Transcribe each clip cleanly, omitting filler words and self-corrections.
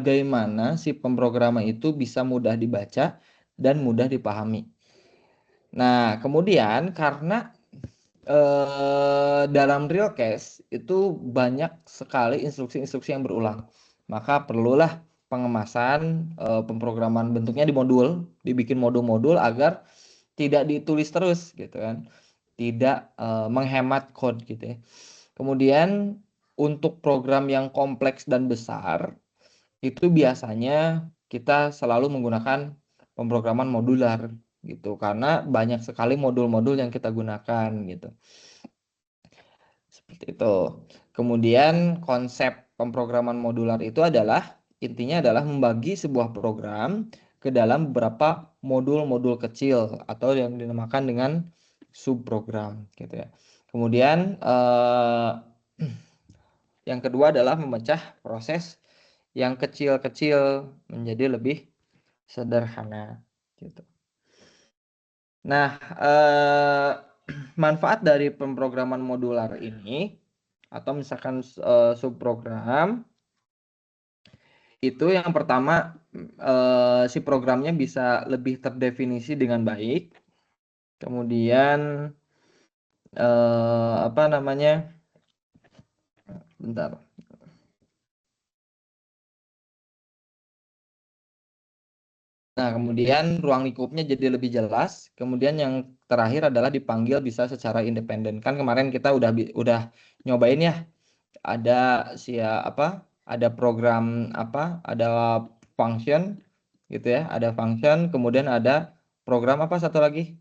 bagaimana si pemrograman itu bisa mudah dibaca dan mudah dipahami. Nah, kemudian karena dalam real case itu banyak sekali instruksi-instruksi yang berulang, maka perlulah pengemasan pemrograman bentuknya di modul, dibikin modul-modul agar tidak ditulis terus gitu kan, tidak menghemat code gitu ya. Kemudian untuk program yang kompleks dan besar itu biasanya kita selalu menggunakan pemrograman modular gitu karena banyak sekali modul-modul yang kita gunakan gitu. Seperti itu. Kemudian konsep pemrograman modular itu adalah intinya adalah membagi sebuah program ke dalam beberapa modul-modul kecil atau yang dinamakan dengan subprogram gitu ya. Kemudian yang kedua adalah memecah proses yang kecil-kecil menjadi lebih sederhana gitu. Nah, manfaat dari pemrograman modular ini atau misalkan subprogram itu yang pertama si programnya bisa lebih terdefinisi dengan baik. Kemudian apa namanya? Bentar. Nah, kemudian ruang lingkupnya jadi lebih jelas. Kemudian yang terakhir adalah dipanggil bisa secara independen. Kan kemarin kita udah nyobain ya, ada ada program ada function gitu ya, ada function, kemudian ada program satu lagi,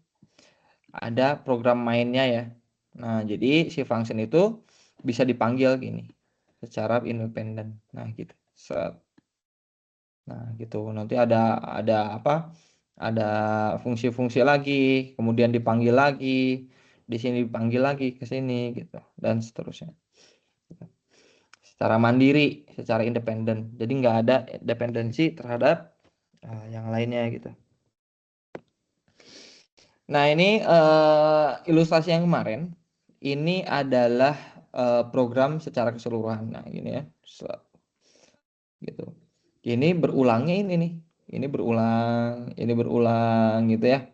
ada program mainnya ya. Nah, jadi si function itu bisa dipanggil gini secara independen. Nah, gitu. Nah, gitu. Nanti ada fungsi-fungsi lagi, kemudian dipanggil lagi, di sini dipanggil lagi ke sini gitu, dan seterusnya. Secara mandiri, secara independen. Jadi nggak ada dependensi terhadap yang lainnya gitu. Nah, ini ilustrasi yang kemarin. Ini adalah program secara keseluruhan. Nah, ini ya. Gitu. Ini berulangnya ini nih. Ini berulang gitu ya.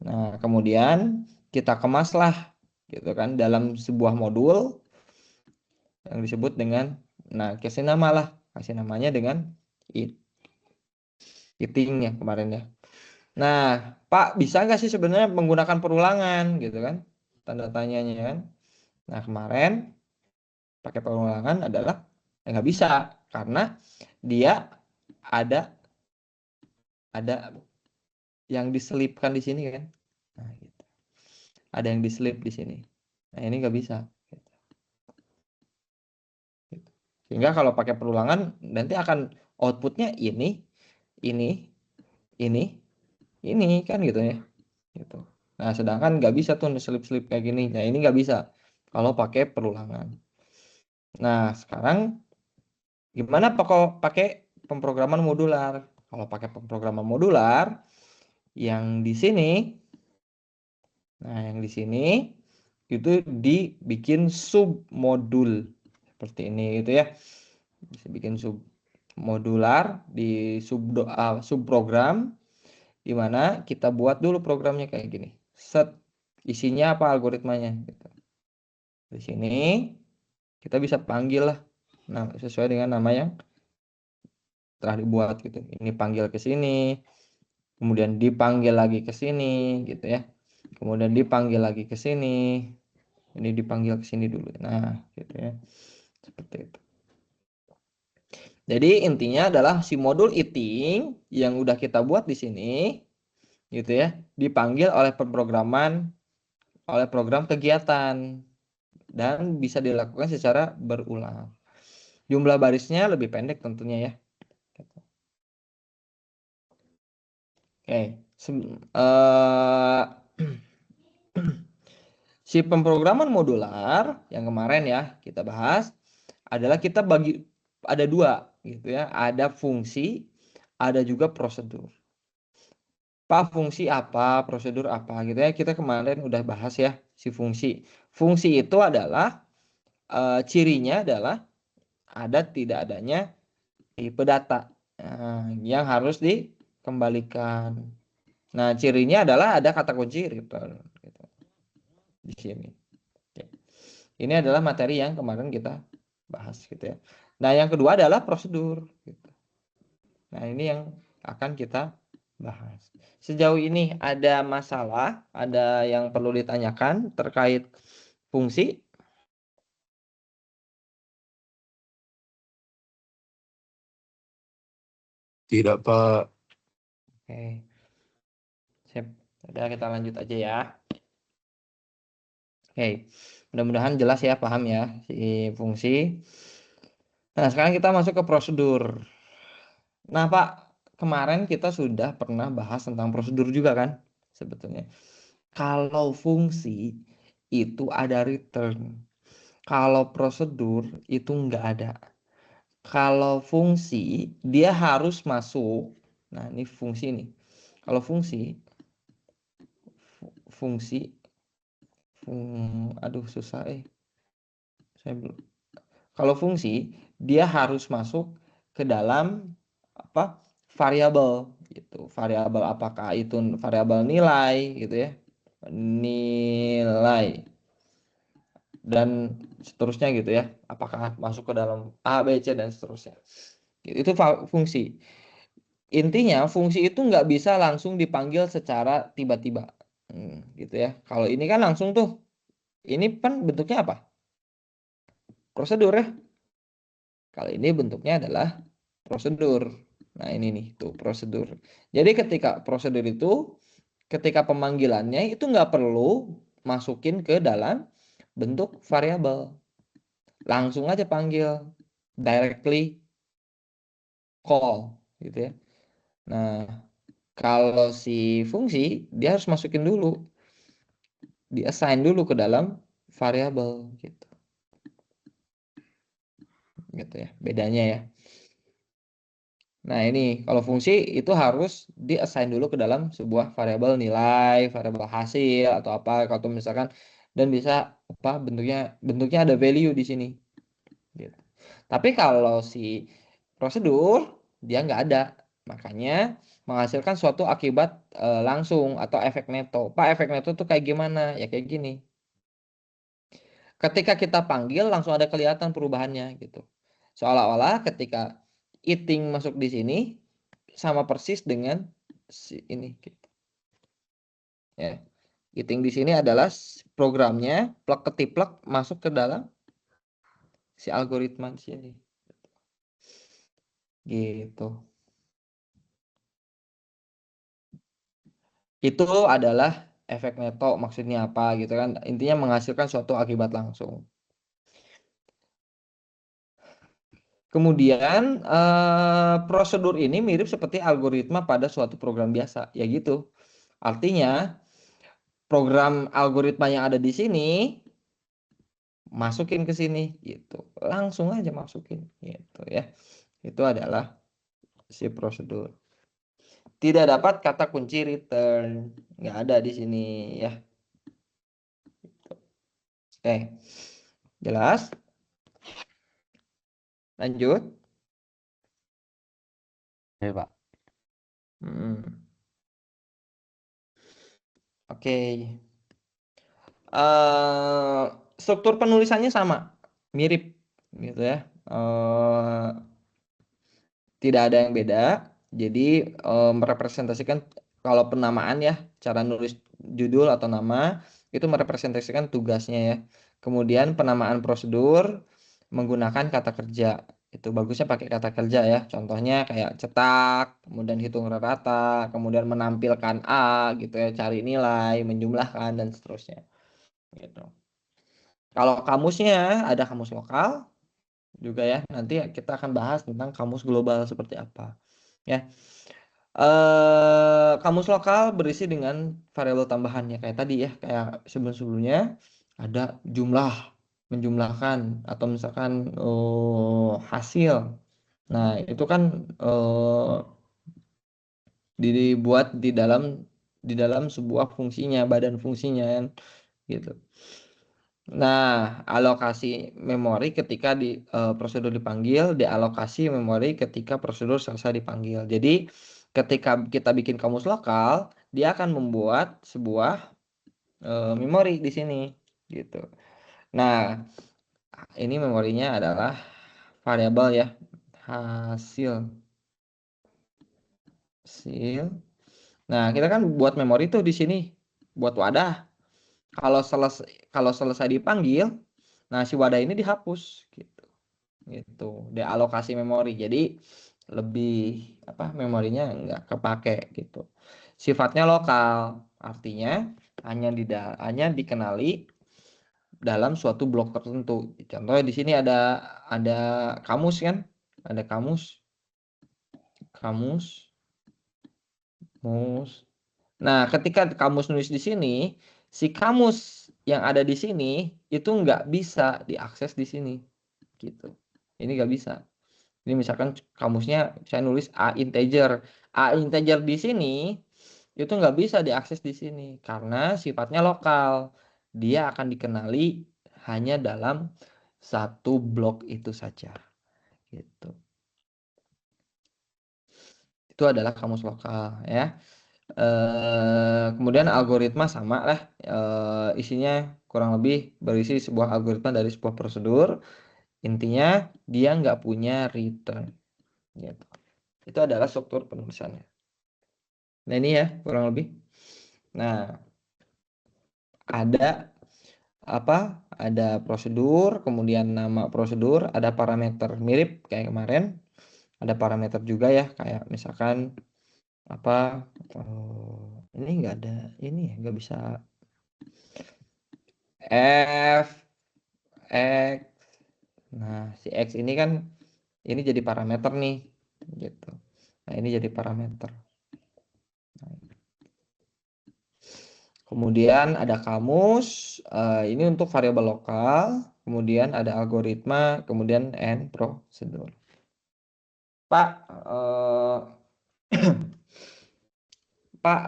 Nah, kemudian kita kemaslah gitu kan dalam sebuah modul yang disebut dengan kasih namanya dengan eating ya kemarin ya. Nah, Pak, bisa nggak sih sebenarnya menggunakan perulangan gitu kan? Tanda tanyanya kan. Nah, kemarin pakai perulangan adalah nggak bisa karena dia ada yang diselipkan di sini kan. Nah, gitu. Ada yang diselip di sini. Nah, ini nggak bisa. Gitu. Sehingga kalau pakai perulangan nanti akan outputnya ini, ini, ini kan gitu ya. Gitu. Nah, sedangkan nggak bisa tuh selip-selip kayak gini. Nah, ini nggak bisa kalau pakai perulangan. Nah, sekarang gimana pakai pemrograman modular? Kalau pakai pemrograman modular, yang di sini, yang di sini itu dibikin submodul seperti ini gitu ya. Bisa bikin submodular di subprogram, di mana kita buat dulu programnya kayak gini. Set isinya apa algoritmanya gitu. Di sini kita bisa panggil lah sesuai dengan nama yang telah dibuat gitu. Ini panggil ke sini, kemudian dipanggil lagi ke sini gitu ya. Kemudian dipanggil lagi ke sini. Ini dipanggil ke sini dulu. Nah, gitu ya. Seperti itu. Jadi intinya adalah si modul eating yang udah kita buat di sini gitu ya, dipanggil oleh program kegiatan dan bisa dilakukan secara berulang. Jumlah barisnya lebih pendek tentunya ya. Oke, si pemrograman modular yang kemarin ya kita bahas adalah kita bagi ada dua gitu ya, ada fungsi, ada juga prosedur. Pak, fungsi apa, prosedur apa gitu ya. Kita kemarin udah bahas ya si fungsi. Fungsi itu adalah cirinya adalah ada tidak adanya tipe data yang harus dikembalikan. Nah, cirinya adalah ada kata kunci return gitu, di sini. Oke. Ini adalah materi yang kemarin kita bahas gitu ya. Nah, yang kedua adalah prosedur gitu. Nah, ini yang akan kita bahas. Sejauh ini ada masalah, ada yang perlu ditanyakan terkait fungsi? Tidak, Pak. Oke. Sip. Udah, kita lanjut aja ya. Oke. Mudah-mudahan jelas ya, paham ya si fungsi. Nah, sekarang kita masuk ke prosedur. Nah, Pak, kemarin kita sudah pernah bahas tentang prosedur juga kan, sebetulnya. Kalau fungsi itu ada return. Kalau prosedur itu nggak ada. Kalau fungsi dia harus masuk. Nah, ini fungsi nih. Kalau fungsi, aduh susah Saya belum. Kalau fungsi dia harus masuk ke dalam apa? Variabel gitu. Variabel apakah itu variabel nilai gitu ya. Nilai dan seterusnya gitu ya. Apakah masuk ke dalam A, B, C dan seterusnya. Itu fungsi. Intinya fungsi itu nggak bisa langsung dipanggil secara tiba-tiba. Gitu ya. Kalau ini kan langsung tuh. Ini kan bentuknya apa? Prosedur ya. Kalau ini bentuknya adalah prosedur. Nah, ini nih tuh prosedur. Jadi ketika prosedur itu, ketika pemanggilannya itu nggak perlu masukin ke dalam bentuk variabel. Langsung aja panggil, directly call gitu ya. Nah, kalau si fungsi dia harus masukin dulu, di assign dulu ke dalam variabel gitu. Gitu ya, bedanya ya. Nah, ini kalau fungsi itu harus di-assign dulu ke dalam sebuah variabel nilai, variabel hasil atau apa kalau misalkan, dan bisa apa bentuknya ada value di sini gitu. Tapi kalau si prosedur dia nggak ada. Makanya menghasilkan suatu akibat langsung atau efek neto. Pak, efek neto tuh kayak gimana? Ya kayak gini. Ketika kita panggil langsung ada kelihatan perubahannya gitu. Seolah-olah ketika eating masuk di sini sama persis dengan si ini gitu. Ya. Eating di sini adalah programnya plug ketiplek masuk ke dalam si algoritma di sini. Gitu. Itu adalah efek neto, maksudnya apa gitu kan. Intinya menghasilkan suatu akibat langsung. Kemudian prosedur ini mirip seperti algoritma pada suatu program biasa. Ya gitu. Artinya program algoritma yang ada di sini masukin ke sini gitu. Langsung aja masukin gitu ya. Itu adalah si prosedur. Tidak dapat kata kunci return. Nggak ada di sini ya. Oke. Jelas? Lanjut. Ya, Pak. Oke. Struktur penulisannya sama, mirip gitu ya. Tidak ada yang beda. Jadi merepresentasikan kalau penamaan ya, cara nulis judul atau nama itu merepresentasikan tugasnya ya. Kemudian penamaan prosedur menggunakan kata kerja. Itu bagusnya pakai kata kerja ya. Contohnya kayak cetak, kemudian hitung rata, kemudian menampilkan A gitu ya, cari nilai, menjumlahkan dan seterusnya. Gitu. Kalau kamusnya ada kamus lokal juga ya. Nanti kita akan bahas tentang kamus global seperti apa. Ya. Kamus lokal berisi dengan variabel tambahannya kayak tadi ya, kayak sebelum-sebelumnya ada jumlah, menjumlahkan atau misalkan hasil. Nah, itu kan dibuat di dalam sebuah fungsinya, badan fungsinya gitu. Nah, alokasi memori ketika prosedur dipanggil, dealokasi memori ketika prosedur selesai dipanggil. Jadi, ketika kita bikin kamus lokal, dia akan membuat sebuah memori di sini, gitu. Nah, ini memorinya adalah variabel ya, hasil. Nah, kita kan buat memori tuh di sini, buat wadah. Kalau selesai dipanggil, nah si wadah ini dihapus, gitu. Dealokasi memori. Jadi lebih memorinya nggak kepake gitu. Sifatnya lokal, artinya hanya dikenali dalam suatu blok tertentu. Contohnya di sini ada kamus kan, ada kamus, mus. Nah, ketika kamus nulis di sini, si kamus yang ada di sini itu nggak bisa diakses di sini, gitu. Ini nggak bisa. Ini misalkan kamusnya saya nulis A integer. A integer di sini itu nggak bisa diakses di sini karena sifatnya lokal. Dia akan dikenali hanya dalam satu blok itu saja. Gitu. Itu adalah kamus lokal ya. Kemudian algoritma sama lah. Isinya kurang lebih berisi sebuah algoritma dari sebuah prosedur. Intinya dia nggak punya return. Gitu. Itu adalah struktur penulisannya. Nah ini ya kurang lebih. Nah ada ada prosedur, kemudian nama prosedur, ada parameter mirip kayak kemarin, ada parameter juga ya kayak misalkan ini nggak ada ini ya, nggak bisa f x. Nah si x ini kan ini jadi parameter nih, gitu. Nah ini jadi parameter. Kemudian ada kamus, ini untuk variabel lokal, kemudian ada algoritma, kemudian and prosedur. Pak, Pak,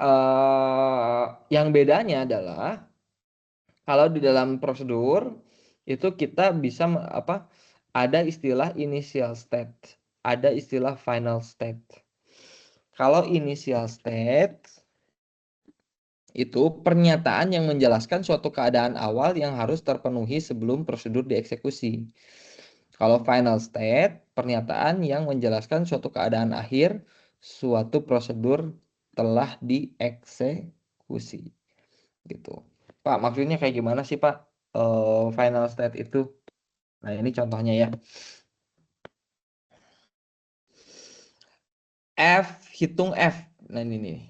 yang bedanya adalah kalau di dalam prosedur itu kita bisa ada istilah initial state, ada istilah final state. Kalau initial state itu pernyataan yang menjelaskan suatu keadaan awal yang harus terpenuhi sebelum prosedur dieksekusi. Kalau final state, pernyataan yang menjelaskan suatu keadaan akhir suatu prosedur telah dieksekusi. Gitu. Pak, maksudnya kayak gimana sih, Pak? Final state itu. Nah, ini contohnya ya. Hitung F. Nah, ini nih.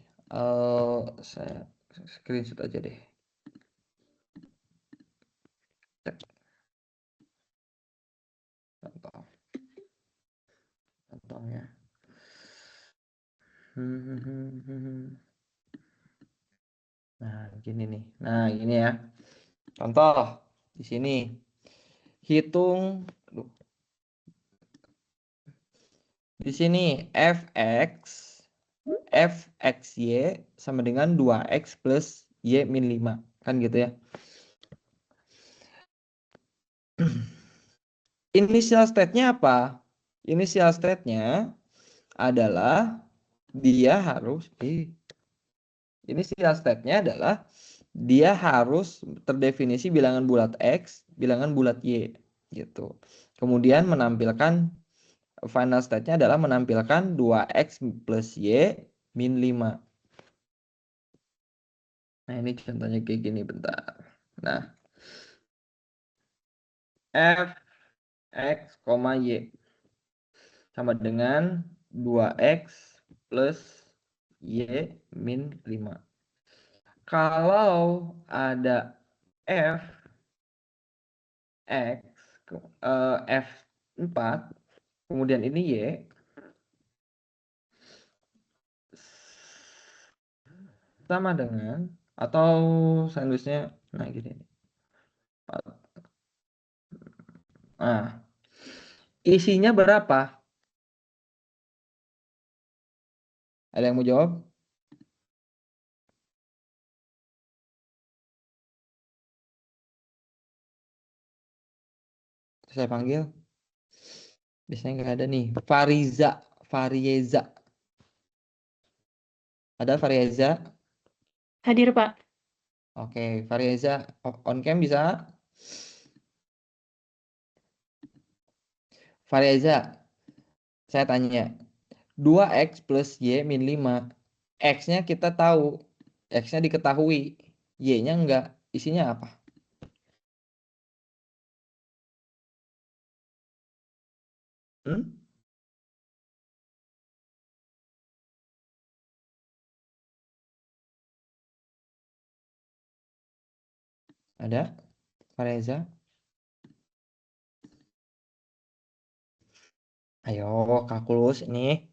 Saya screenshot aja deh. Contoh. Contohnya. Nah, gini nih. Nah, gini ya. Contoh di sini. Hitung di sini fxy sama dengan 2x plus y min 5. Kan gitu ya. Initial state-nya apa? Initial state-nya adalah dia harus initial state-nya adalah dia harus terdefinisi bilangan bulat x, bilangan bulat y gitu. Kemudian menampilkan final state-nya adalah menampilkan 2x plus y min 5. Nah, ini contohnya kayak gini bentar. Nah, f x, y sama dengan 2x plus y min 5. Kalau ada f x f4 kemudian ini y sama dengan atau sandwichnya nah gini. Nah, isinya berapa? Ada yang mau jawab? Saya panggil. Biasanya nggak ada nih. Farieza. Ada Farieza? Hadir, Pak. Oke, Farieza on cam bisa? Farieza, saya tanya. 2x plus y min 5. X-nya kita tahu. X-nya diketahui. Y-nya enggak. Isinya apa? Hmm? Ada? Fareza? Ayo, kalkulus ini.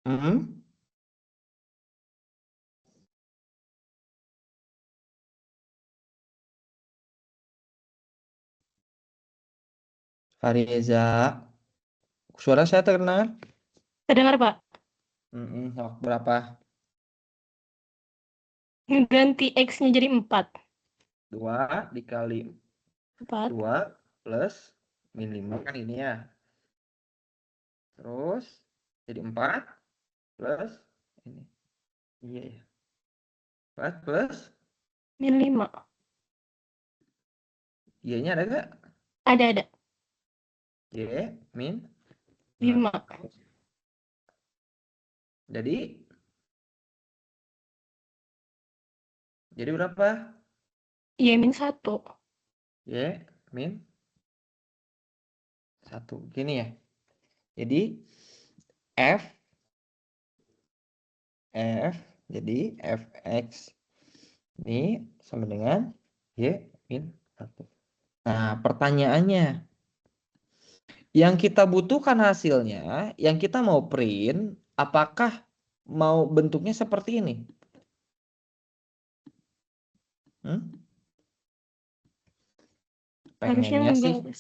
Hmm? Fareza. Suara saya terdengar? Terdengar, Pak. Berapa? Ganti X-nya jadi 4. 2 dikali 4. 2 plus min 5 kan ini ya. Terus jadi 4 plus ini. Iya ya. 4 plus Min 5. Y-nya ada gak? Ada. Y min 5. Jadi berapa? Y min 1. Y min 1. Gini ya. Jadi F jadi fx ini sama dengan y min 1. Nah, pertanyaannya, yang kita butuhkan hasilnya, yang kita mau print, apakah mau bentuknya seperti ini? Harusnya Pengennya sih, enggak.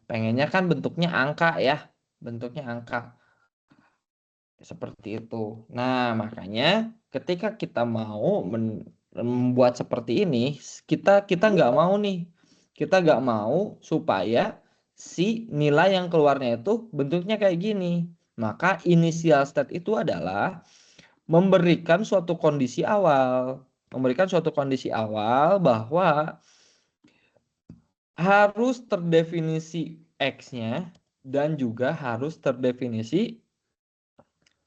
pengennya kan bentuknya angka ya, bentuknya angka. Seperti itu. Nah, makanya ketika kita mau membuat seperti ini, kita nggak mau nih. Kita nggak mau supaya si nilai yang keluarnya itu bentuknya kayak gini. Maka initial state itu adalah memberikan suatu kondisi awal. Memberikan suatu kondisi awal bahwa harus terdefinisi X-nya dan juga harus terdefinisi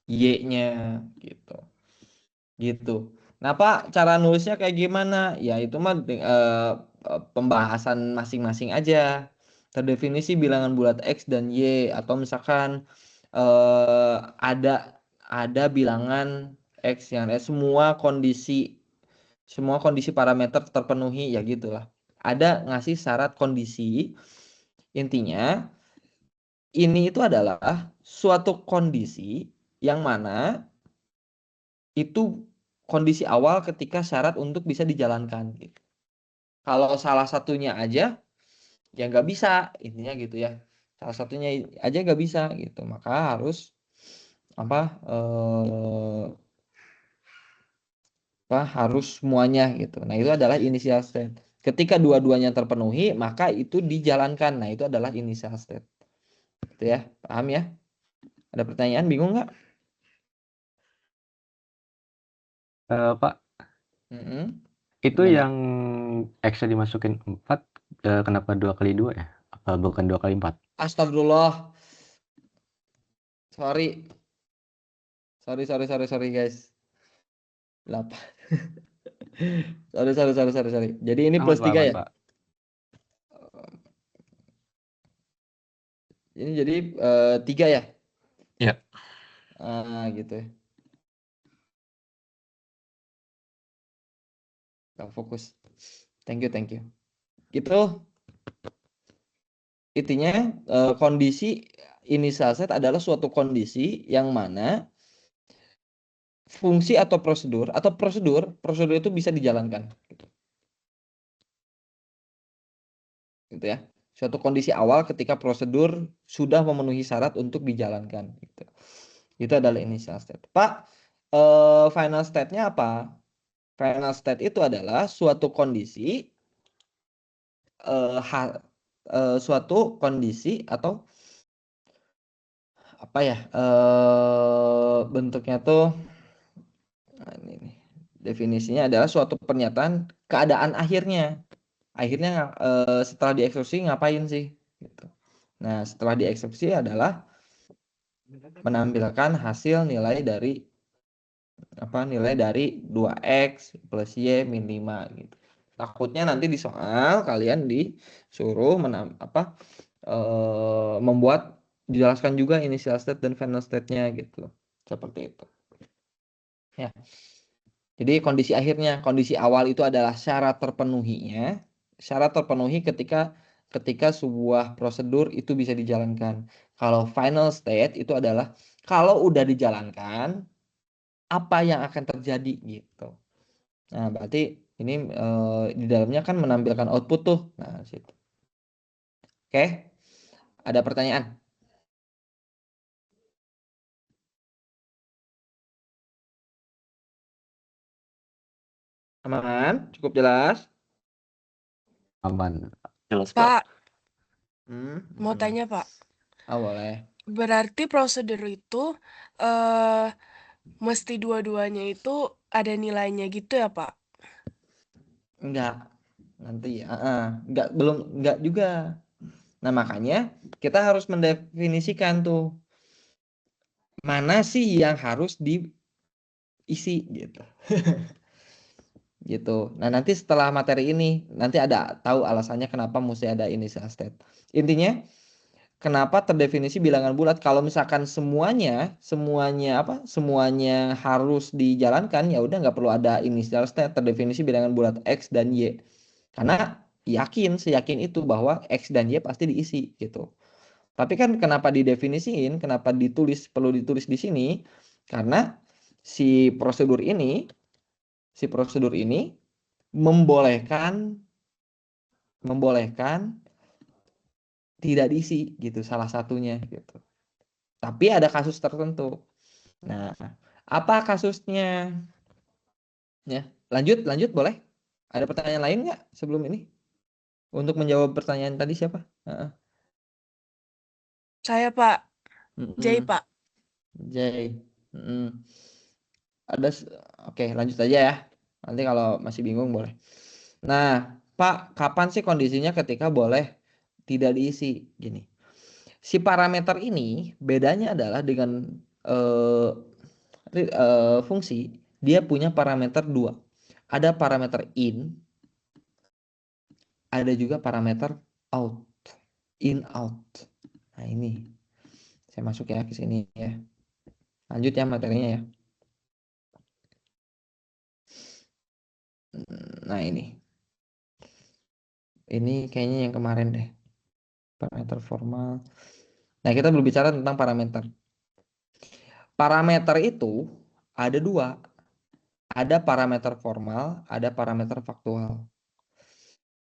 Y-nya gitu. Gitu. Nah, Pak, cara nulisnya kayak gimana? Ya, itu mah pembahasan masing-masing aja. Terdefinisi bilangan bulat X dan Y, atau misalkan ada bilangan X yang semua kondisi parameter terpenuhi, ya gitulah. Ada ngasih syarat kondisi. Intinya ini itu adalah suatu kondisi yang mana itu kondisi awal ketika syarat untuk bisa dijalankan gitu. Kalau salah satunya aja ya nggak bisa, intinya gitu ya. Salah satunya aja nggak bisa gitu, maka harus harus semuanya gitu. Nah, itu adalah initial state. Ketika dua-duanya terpenuhi, maka itu dijalankan. Nah, itu adalah initial state. Gitu ya, paham ya? Ada pertanyaan, bingung nggak? Pak, itu Gimana? yang X-nya dimasukin 4, kenapa 2 kali 2 ya? Apa bukan 2 kali 4? Astagfirullah. Sorry guys. 8. Sorry. Jadi ini Aman, plus Pak, 3 aman, ya? Pak. Ini jadi 3 ya? Iya. Gitu ya. Gak fokus. Thank you. Itu intinya kondisi initial set adalah suatu kondisi yang mana fungsi atau prosedur itu bisa dijalankan. Gitu ya. Suatu kondisi awal ketika prosedur sudah memenuhi syarat untuk dijalankan. Gitu. Itu adalah initial state. Pak, final state-nya apa? Final state itu adalah suatu kondisi suatu kondisi atau apa ya, bentuknya tuh, nah ini nih. Definisinya adalah suatu pernyataan keadaan akhirnya setelah dieksekusi ngapain sih gitu. Nah, setelah dieksekusi adalah menampilkan hasil nilai dari 2x plus y min 5 gitu. Takutnya nanti di soal kalian disuruh membuat, dijelaskan juga initial state dan final state-nya gitu. Seperti itu. Ya. Jadi kondisi akhirnya, kondisi awal itu adalah syarat terpenuhinya. Syarat terpenuhi ketika sebuah prosedur itu bisa dijalankan. Kalau final state itu adalah kalau udah dijalankan, apa yang akan terjadi gitu. Nah, berarti ini di dalamnya kan menampilkan output tuh. Nah, situ. Oke. Ada pertanyaan? Aman? Cukup jelas? Aman. Jelas, Pak, mau Hmm. tanya Pak. Oh, boleh. Berarti prosedur itu eh mesti dua-duanya itu ada nilainya gitu ya Pak? Enggak. Nanti ya. Enggak juga. Nah, makanya kita harus mendefinisikan tuh mana sih yang harus diisi gitu. Gitu. Nah, nanti setelah materi ini nanti ada tahu alasannya kenapa mesti ada initial state. Intinya kenapa terdefinisi bilangan bulat? Kalau misalkan semuanya harus dijalankan, ya udah nggak perlu ada initial state, terdefinisi bilangan bulat x dan y. Karena seyakin itu bahwa x dan y pasti diisi gitu. Tapi kan kenapa didefinisiin, kenapa perlu ditulis di sini? Karena si prosedur ini membolehkan tidak diisi gitu, salah satunya gitu. Tapi ada kasus tertentu. Nah, apa kasusnya? Ya, lanjut boleh. Ada pertanyaan lain nggak sebelum ini? Untuk menjawab pertanyaan tadi siapa? Saya Pak, Jay Mm-mm. Pak. Jay. Mm-mm. Oke, lanjut aja ya. Nanti kalau masih bingung boleh. Nah, Pak, kapan sih kondisinya ketika boleh tidak diisi? Gini. Si parameter ini bedanya adalah dengan fungsi, dia punya parameter 2. Ada parameter in, ada juga parameter out. In out. Nah, ini saya masuk ya ke sini ya. Lanjut ya materinya ya. Nah, ini kayaknya yang kemarin deh. Parameter formal. Nah, kita berbicara tentang parameter. Parameter itu ada 2. Ada parameter formal, ada parameter faktual.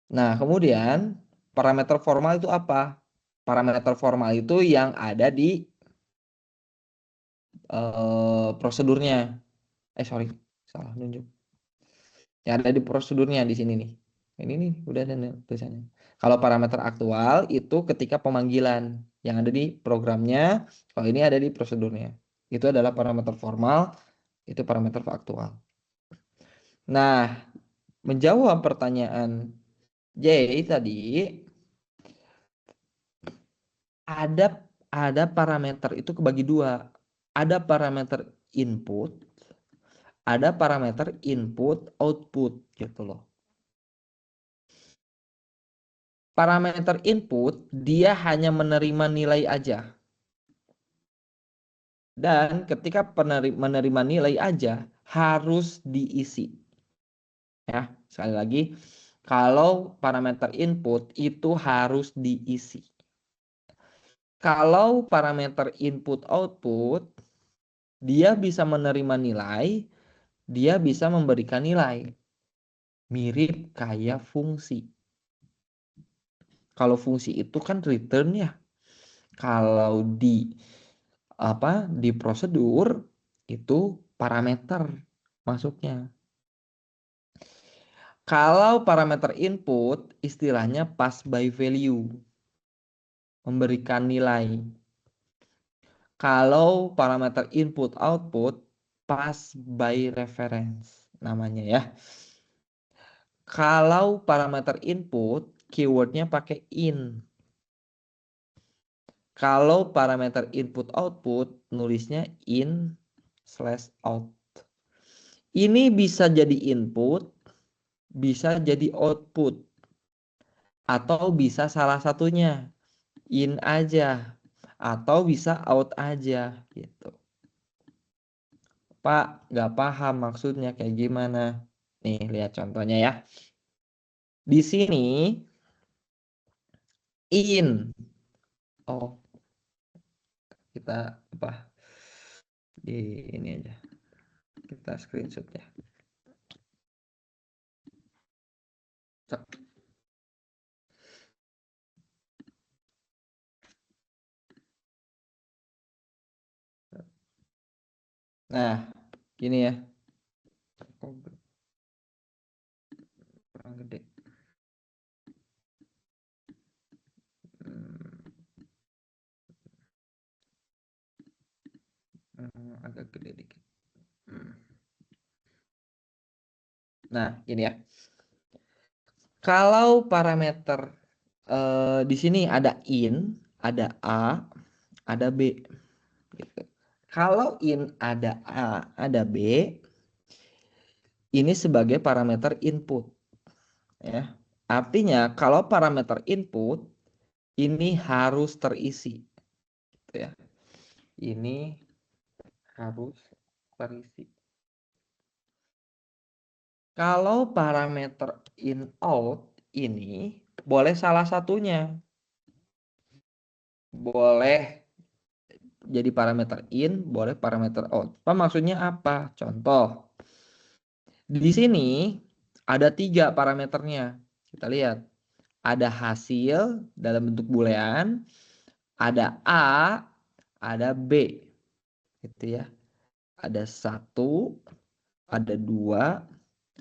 Nah, kemudian parameter formal itu apa? Parameter formal itu yang ada di prosedurnya. Sorry, salah nunjuk. Yang ada di prosedurnya di sini nih. Ini nih udah ada tulisannya. Kalau parameter aktual itu ketika pemanggilan yang ada di programnya. Kalau ini ada di prosedurnya. Itu adalah parameter formal, itu parameter aktual. Nah, menjawab pertanyaan J tadi, ada parameter itu kebagi 2. Ada parameter input, ada parameter input output gitu loh. Parameter input dia hanya menerima nilai aja. Dan ketika menerima nilai aja harus diisi. Ya, sekali lagi, kalau parameter input itu harus diisi. Kalau parameter input output dia bisa menerima nilai, dia bisa memberikan nilai. Mirip kayak fungsi. Kalau fungsi itu kan return ya. Kalau di prosedur itu parameter masuknya. Kalau parameter input istilahnya pass by value, memberikan nilai. Kalau parameter input output pass by reference namanya ya. Kalau parameter input keywordnya pakai in. Kalau parameter input output nulisnya in/out. Ini bisa jadi input, bisa jadi output, atau bisa salah satunya in aja, atau bisa out aja gitu. Pak, nggak paham maksudnya kayak gimana? Nih, lihat contohnya ya. Di sini in. Oh, kita apa? Di ini aja. Kita screenshot ya. Nah, gini ya. Kurang gede. Agak gede dikit. Nah, ini ya. Kalau parameter di sini ada in, ada A, ada B. Gitu. Kalau in ada A, ada B, ini sebagai parameter input. Ya. Artinya kalau parameter input ini harus terisi. Gitu ya. Ini harus terisi. Kalau parameter in out ini boleh salah satunya. Boleh jadi parameter in, boleh parameter out. Apa maksudnya apa? Contoh. Di sini ada 3 parameternya. Kita lihat. Ada hasil dalam bentuk boolean, ada A, ada B. Gitu ya. Ada 1, ada 2,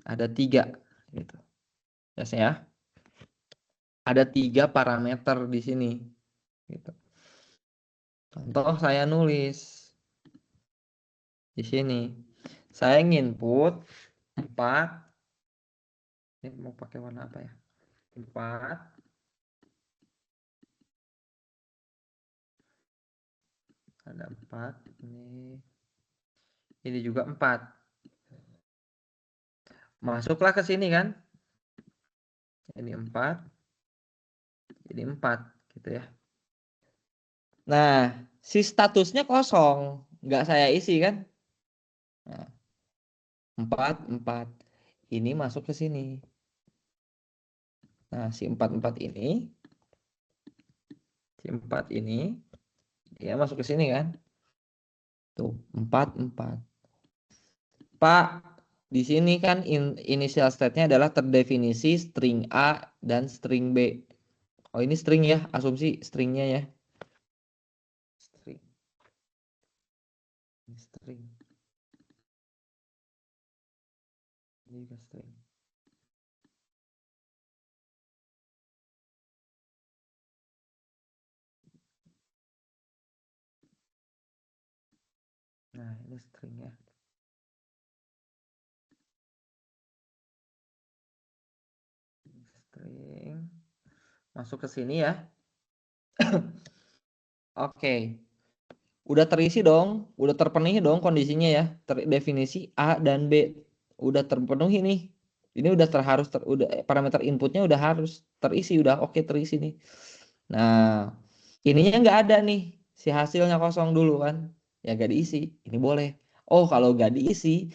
ada 3 gitu. Ya. Ada 3 parameter di sini gitu. Contoh saya nulis di sini. Saya nginput 4. Ini mau pakai warna apa ya? 4. Ada 4 ini. Ini juga 4. Masuklah ke sini kan? Ini 4. Ini 4 gitu ya. Nah, si statusnya kosong, nggak saya isi kan? Nah, 4. Ini masuk ke sini. Nah, si 4 ini, si 4 ini, dia masuk ke sini kan? Tuh, 4. Pak, di sini kan initial state-nya adalah terdefinisi string A dan string B. Oh, ini string ya, asumsi stringnya ya. String. Ini string. Ini juga string. Nah, ini string ya. String. Masuk ke sini ya. Oke. Udah terisi dong, udah terpenuhi dong kondisinya ya. Definisi A dan B udah terpenuhi nih. Ini udah udah parameter inputnya udah harus terisi, udah oke terisi nih. Nah, ininya nggak ada nih, si hasilnya kosong dulu kan, ya nggak diisi. Ini boleh. Oh, kalau nggak diisi,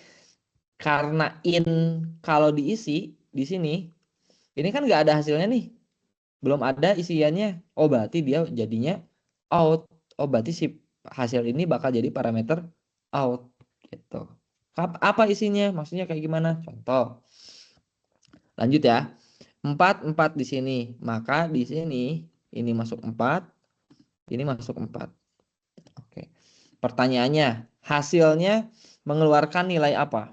karena kalau diisi di sini, ini kan nggak ada hasilnya nih, belum ada isiannya. Oh, berarti dia jadinya out. Oh, berarti si hasil ini bakal jadi parameter out gitu. Apa isinya? Maksudnya kayak gimana? Contoh. Lanjut ya. 4 di sini. Maka di sini ini masuk 4, ini masuk 4. Oke. Pertanyaannya, hasilnya mengeluarkan nilai apa?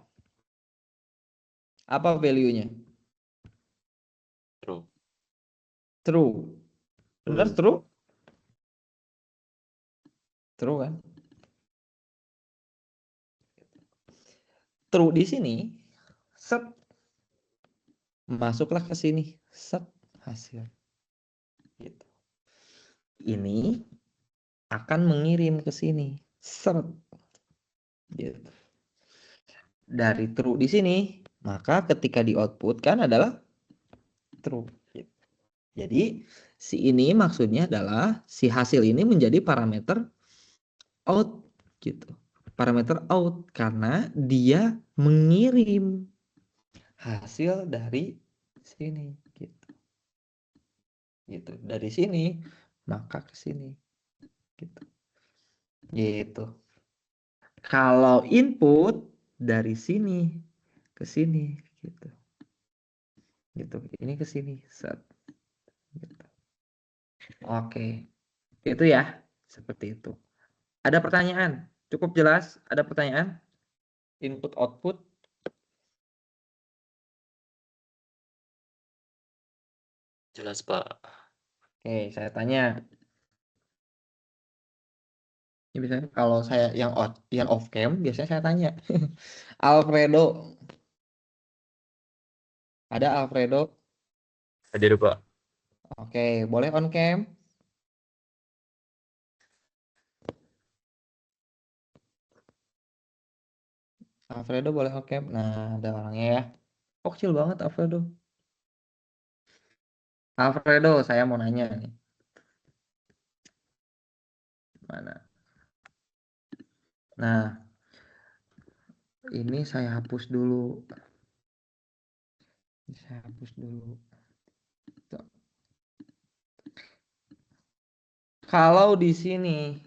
Apa value-nya? True. Benar true? True kan? True di sini, set, masuklah ke sini, set, hasil. Gitu. Ini akan mengirim ke sini, set. Gitu. Dari true di sini, maka ketika di output kan adalah true. Gitu. Jadi si ini maksudnya adalah si hasil ini menjadi parameter out gitu. Parameter out karena dia mengirim hasil dari sini gitu. Gitu. Dari sini maka ke sini gitu. Gitu. Kalau input dari sini ke sini gitu. Gitu. Ini ke sini set. Gitu. Oke. Itu ya. Seperti itu. Ada pertanyaan? Cukup jelas? Ada pertanyaan? Input output. Jelas, Pak. Oke, saya tanya. Ini biasanya kalau saya yang off cam biasanya saya tanya. Alfredo, ada Alfredo? Hadir, Pak. Oke, boleh on cam? Alfredo boleh on cam? Nah, ada orangnya ya. Oh, kecil banget Alfredo. Alfredo, saya mau nanya nih. Mana? Nah, ini saya hapus dulu. Saya hapus dulu. Tuh. Kalau di sini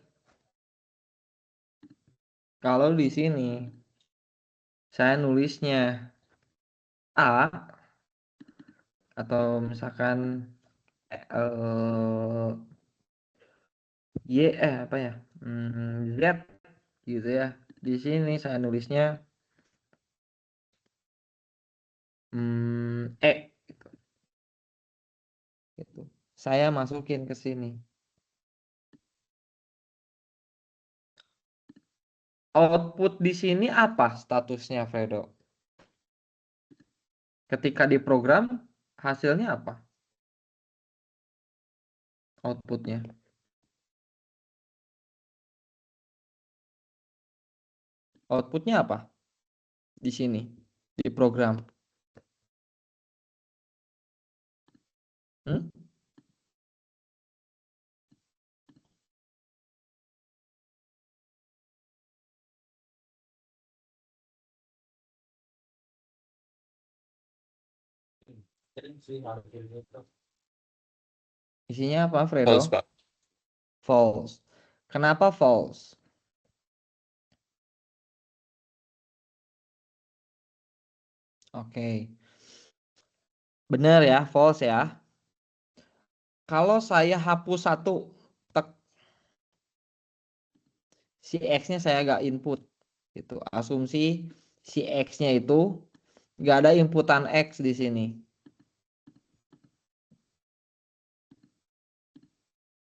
saya nulisnya A atau misalkan apa ya? Z gitu ya. Di sini saya nulisnya E gitu. Saya masukin ke sini. Output di sini apa statusnya, Fredo? Ketika diprogram, hasilnya apa? Outputnya. Outputnya apa? Di sini, di program. Hmm? Isinya apa, Fredo? False, Pak. False. Kenapa false? Oke. Benar ya, false ya. Kalau saya hapus satu, tek, si X-nya saya nggak input. Gitu. Asumsi si X-nya itu nggak ada inputan X di sini.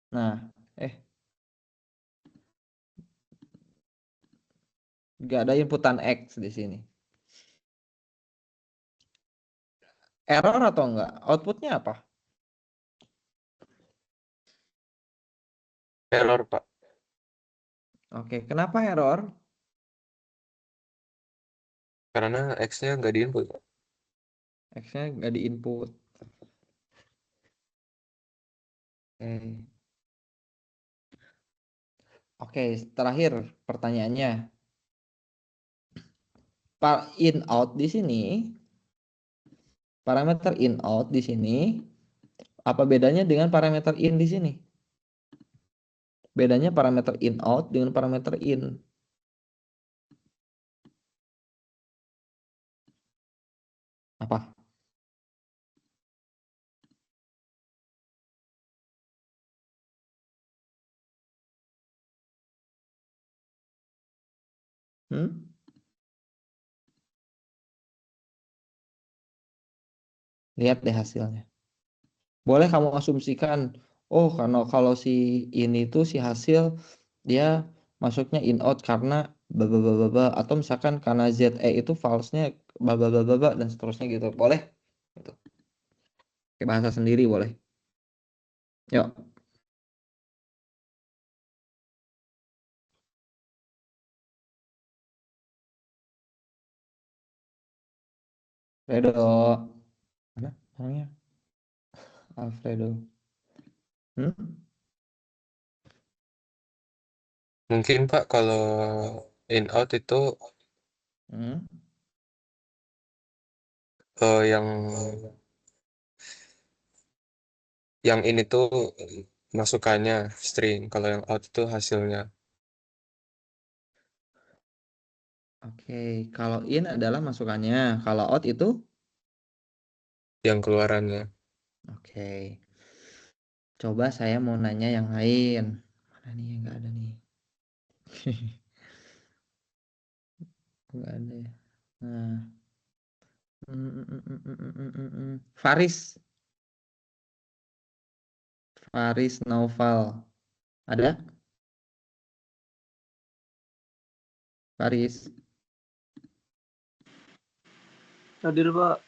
Nah, nggak ada inputan X di sini. Error atau enggak? Outputnya apa? Error, Pak. Oke, kenapa error? Karena X-nya nggak diinput, Pak. X-nya nggak di input. Oke. Oke, terakhir pertanyaannya. In out di sini, parameter in out di sini, apa bedanya dengan parameter in di sini? Bedanya parameter in out dengan parameter in. Apa? Hmm? Lihat deh hasilnya. Boleh kamu asumsikan, oh karena kalau si ini tuh si hasil dia masuknya in out karena bla, atau misalkan karena ZE itu false-nya bla, dan seterusnya gitu. Boleh? Gitu. Pakai bahasa sendiri boleh. Yuk. Fredo. Mana orangnya? Alfredo. Mungkin Pak kalau in out itu yang ini tuh masukannya string, kalau yang out itu hasilnya. Oke, kalau in adalah masukannya, kalau out itu? Yang keluarannya. Oke. Coba saya mau nanya yang lain. Mana nih yang nggak ada nih? Nggak ada ya. Nah. Faris. Faris Naufal. Ada? Faris. Hadir, Pak.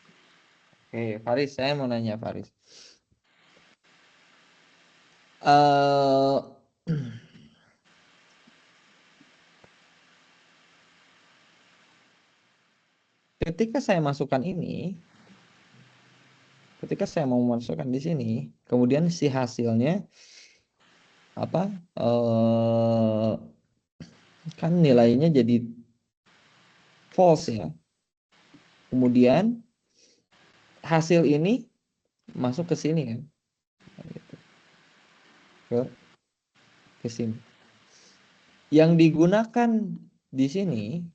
Oke, Faris, saya mau nanya Faris. Ketika saya masukkan ini, ketika saya mau masukkan di sini, kemudian si hasilnya apa? Kan nilainya jadi false ya. Kemudian hasil ini masuk ke sini kan, ke sini. Yang digunakan di sini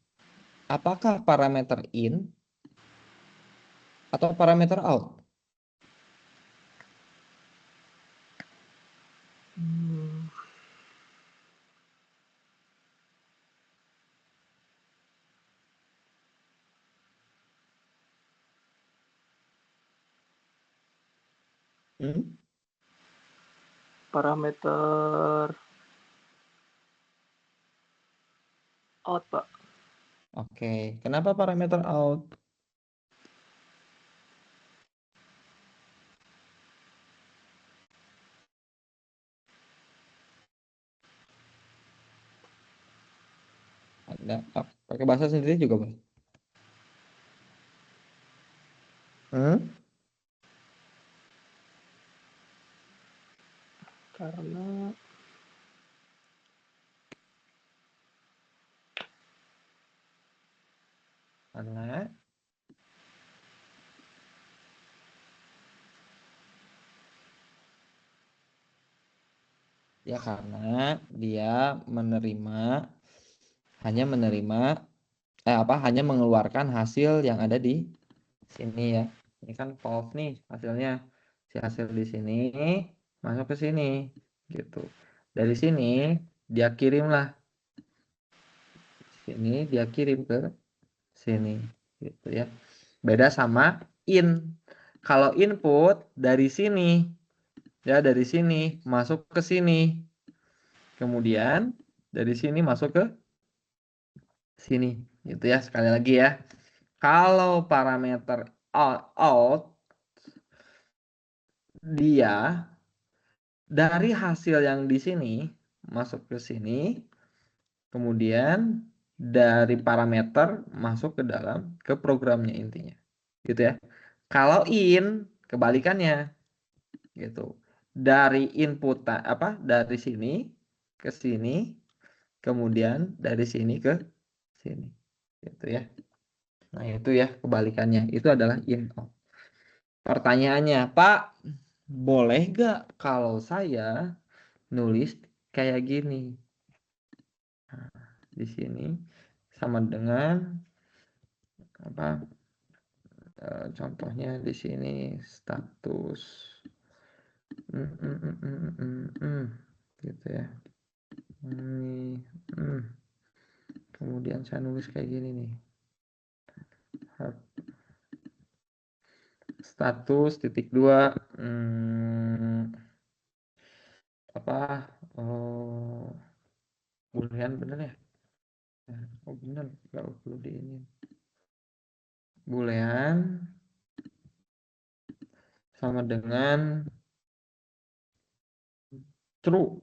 apakah parameter in atau parameter out? Parameter out, Pak. Oke, kenapa parameter out? Ada pakai bahasa sendiri juga boleh. Karena ya karena dia hanya mengeluarkan hasil yang ada di sini ya. Ini kan false nih hasilnya. Si hasil di sini masuk ke sini gitu. Dari sini dia kirimlah. Sini dia kirim ke sini gitu ya. Beda sama in. Kalau input dari sini ya, dari sini masuk ke sini. Kemudian dari sini masuk ke sini gitu ya. Sekali lagi ya. Kalau parameter out dia dari hasil yang di sini masuk ke sini, kemudian dari parameter masuk ke programnya intinya, gitu ya. Kalau in kebalikannya, gitu. Dari input dari sini ke sini, kemudian dari sini ke sini, gitu ya. Nah itu ya kebalikannya, itu adalah in out. Pertanyaannya, Pak, boleh gak kalau saya nulis kayak gini? Nah, di sini sama dengan contohnya di sini status gitu ya. Kemudian saya nulis kayak gini nih. Status titik 2 apa boolean bener ya? Oh bener, nggak perlu diinin. Boolean sama dengan true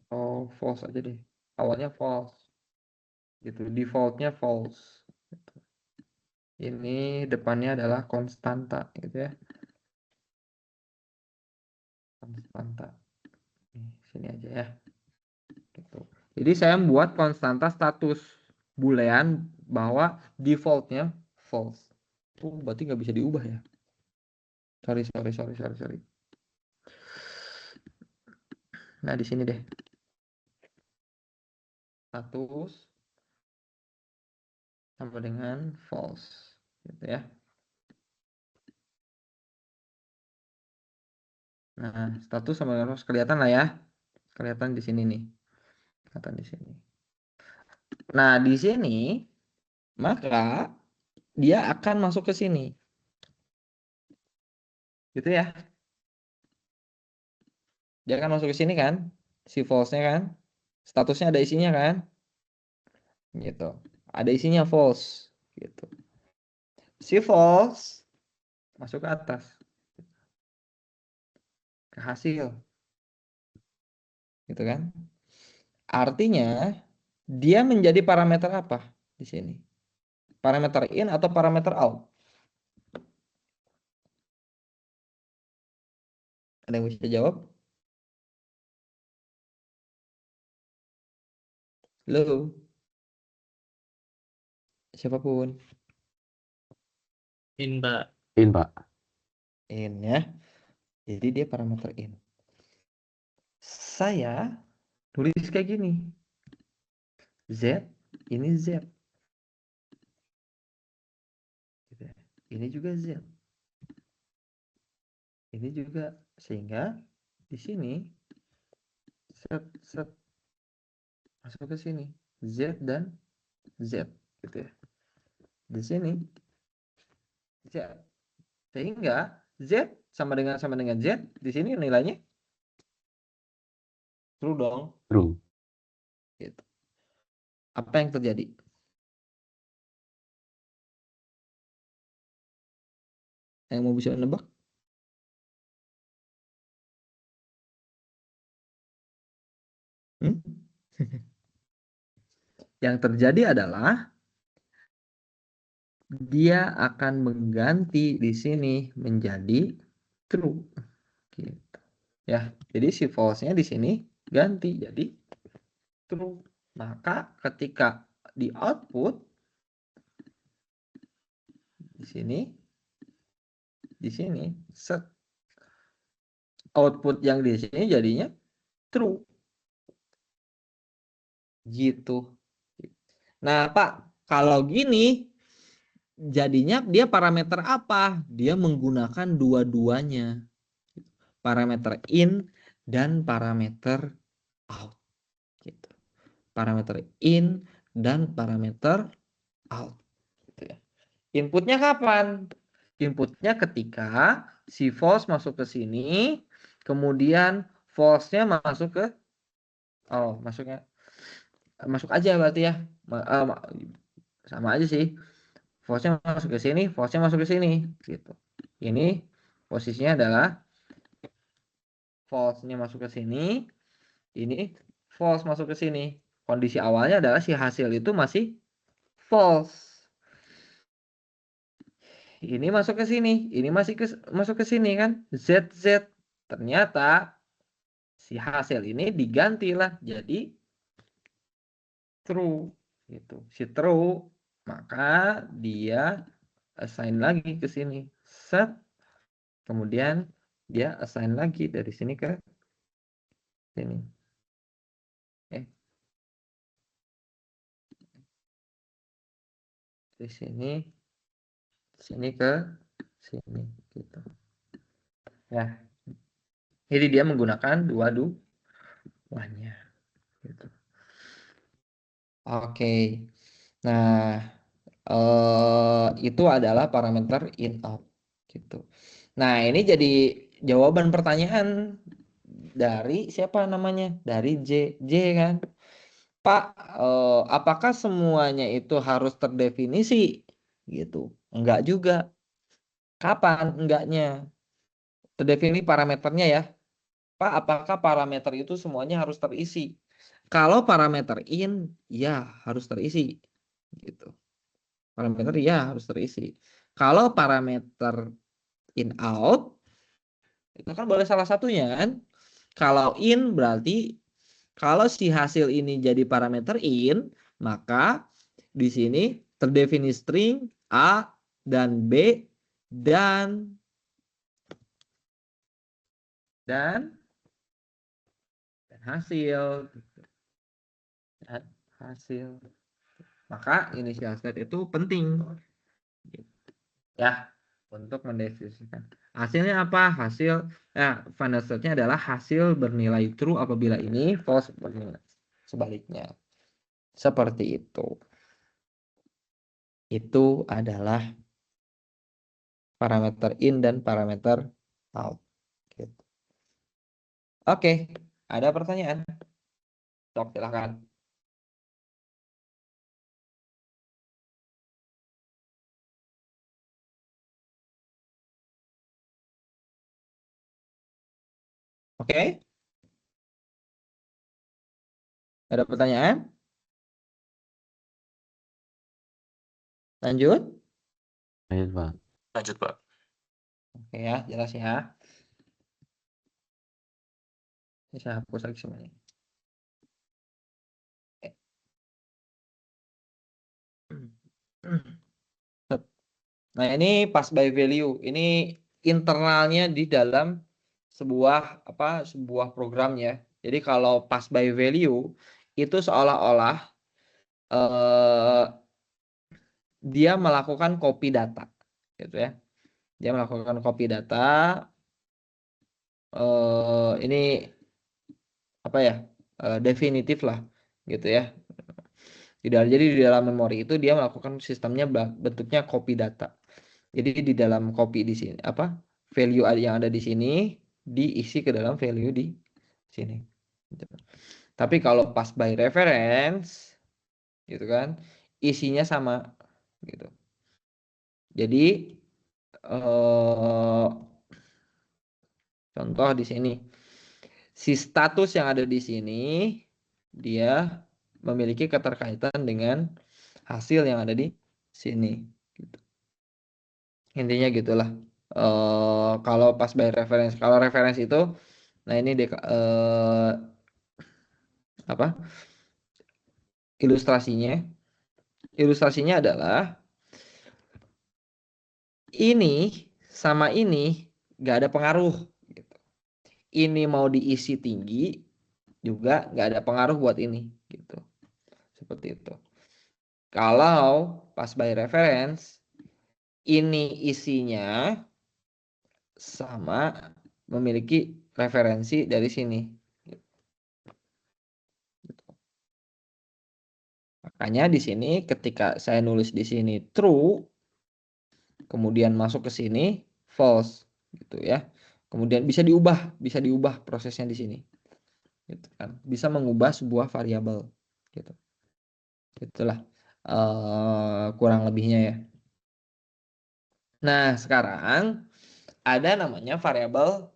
atau false aja deh. Awalnya false, gitu. Defaultnya false. Gitu. Ini depannya adalah konstanta, gitu ya. Konstanta. Nih, sini aja ya. Gitu. Jadi saya membuat konstanta status boolean bahwa defaultnya false. Oh, berarti nggak bisa diubah ya? Sorry. Nah, di sini deh. Status sama dengan false. Gitu ya. Nah, status sama dengan false kelihatan lah ya. Kelihatan di sini nih. Kelihatan di sini. Nah, di sini maka dia akan masuk ke sini. Gitu ya. Dia akan masuk ke sini kan? Si false-nya kan? Statusnya ada isinya kan? Gitu. Ada isinya false gitu. Si false masuk ke atas. Ke hasil. Gitu kan? Artinya dia menjadi parameter apa di sini? Parameter in atau parameter out? Ada yang bisa jawab? Halo? Siapapun. In, Pak. In, Pak. In ya. Jadi dia parameter in. Saya tulis kayak gini. Z, ini Z. Gitu ya. Ini juga Z. Ini juga. Sehingga di sini set masuk ke sini. Z dan Z. Gitu ya. Di sini Z. Sehingga Z sama dengan Z. Di sini nilainya true dong. True. Gitu. Apa yang terjadi? Yang mau bisa nebak? Yang terjadi adalah dia akan mengganti di sini menjadi true. Gitu. Ya, jadi si false-nya di sini ganti jadi true. Maka ketika di output di sini set output yang di sini jadinya true. Gitu. Nah, Pak, kalau gini jadinya dia parameter apa? Dia menggunakan dua-duanya. Parameter in dan parameter out. Gitu. Parameter in dan parameter out. Gitu ya. Inputnya kapan? Inputnya ketika si false masuk ke sini, kemudian false-nya masuk ke masuk aja berarti ya. Sama aja sih. False-nya masuk ke sini, false-nya masuk ke sini gitu. Ini posisinya adalah false-nya masuk ke sini, ini false masuk ke sini. Kondisi awalnya adalah si hasil itu masih false. Ini masuk ke sini, ini masuk ke sini kan, ZZ. Ternyata si hasil ini digantilah jadi true gitu. Si true, maka dia assign lagi ke sini. Set. Kemudian dia assign lagi dari sini ke sini. Di sini ke sini gitu. Ya. Jadi dia menggunakan dua-duanya gitu. Oke. Nah, itu adalah parameter in out gitu. Nah, ini jawaban pertanyaan dari siapa namanya? Dari J kan. Pak, apakah semuanya itu harus terdefinisi gitu? Enggak juga. Kapan enggaknya? Terdefinisi parameternya ya. Pak, apakah parameter itu semuanya harus terisi? Kalau parameter in, ya harus terisi. Gitu. Parameter ya harus terisi. Kalau parameter in out, itu kan boleh salah satunya kan. Kalau in berarti kalau si hasil ini jadi parameter in, maka di sini terdefinisi string A dan B dan hasil. Dan hasil. Maka initial state itu penting ya untuk mendefinisikan. Hasilnya apa? Hasil final state-nya adalah hasil bernilai true apabila ini false bernilai sebaliknya. Seperti itu. Itu adalah parameter in dan parameter out. Gitu. Oke, ada pertanyaan? Sok, silakan. Oke, ada pertanyaan? Lanjut? Lanjut, Pak. Lanjut, Pak. Oke ya, jelas ya. Ini saya hapus lagi semuanya. Nah, ini pass by value. Ini internalnya di dalam sebuah program ya. Jadi kalau pass by value itu seolah-olah dia melakukan copy data gitu ya. Dia melakukan copy data ini apa ya? Definitif lah gitu ya. Jadi di dalam memori itu dia melakukan sistemnya bentuknya copy data. Jadi di dalam copy di sini value yang ada di sini diisi ke dalam value di sini. Tapi kalau pass by reference gitu kan isinya sama gitu. Jadi contoh di sini si status yang ada di sini dia memiliki keterkaitan dengan hasil yang ada di sini gitu. Intinya gitulah. Kalau pas by reference, kalau reference itu nah ini ilustrasinya adalah ini sama ini nggak ada pengaruh gitu. Ini mau diisi tinggi juga nggak ada pengaruh buat ini gitu. Seperti itu. Kalau pas by reference ini isinya sama memiliki referensi dari sini. Makanya di sini ketika saya nulis di sini true, kemudian masuk ke sini false gitu ya. Kemudian bisa diubah prosesnya di sini. Gitu kan. Bisa mengubah sebuah variabel gitu. Itulah kurang lebihnya ya. Nah, sekarang ada namanya variabel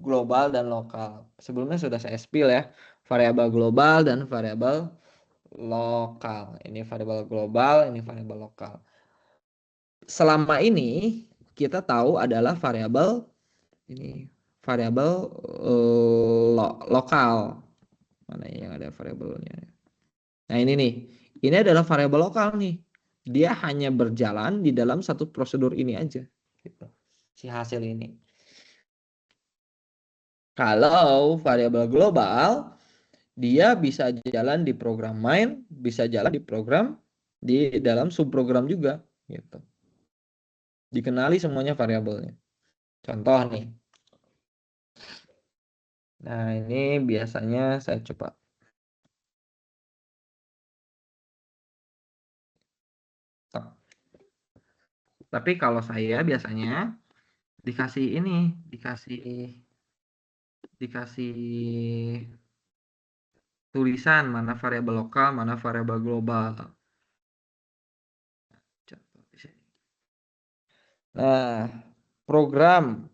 global dan lokal. Sebelumnya sudah saya spill ya. Variabel global dan variabel lokal. Ini variabel global, ini variabel lokal. Selama ini kita tahu adalah variabel ini variabel lokal. Mana yang ada variabelnya? Nah, ini nih. Ini adalah variabel lokal nih. Dia hanya berjalan di dalam satu prosedur ini aja gitu. Si hasil ini. Kalau variabel global dia bisa jalan di program main, bisa jalan di program di dalam subprogram juga gitu. Dikenali semuanya variabelnya. Contoh nih. Nah, ini biasanya saya coba. Tapi kalau saya biasanya dikasih ini, dikasih tulisan mana variabel lokal, mana variabel global. Contoh di sini. Nah, program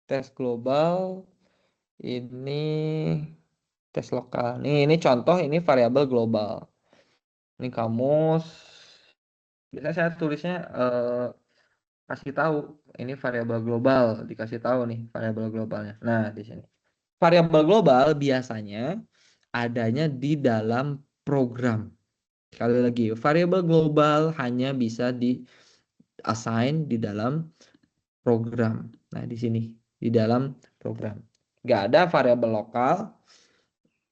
tes global ini tes lokal. Ini contoh, ini variabel global. Ini kamus. Biasanya saya tulisnya kasih tahu ini variabel global, dikasih tahu nih variabel globalnya. Nah, di sini. Variabel global biasanya adanya di dalam program. Sekali lagi, variabel global hanya bisa di assign di dalam program. Nah, di sini di dalam program. Nggak ada variabel lokal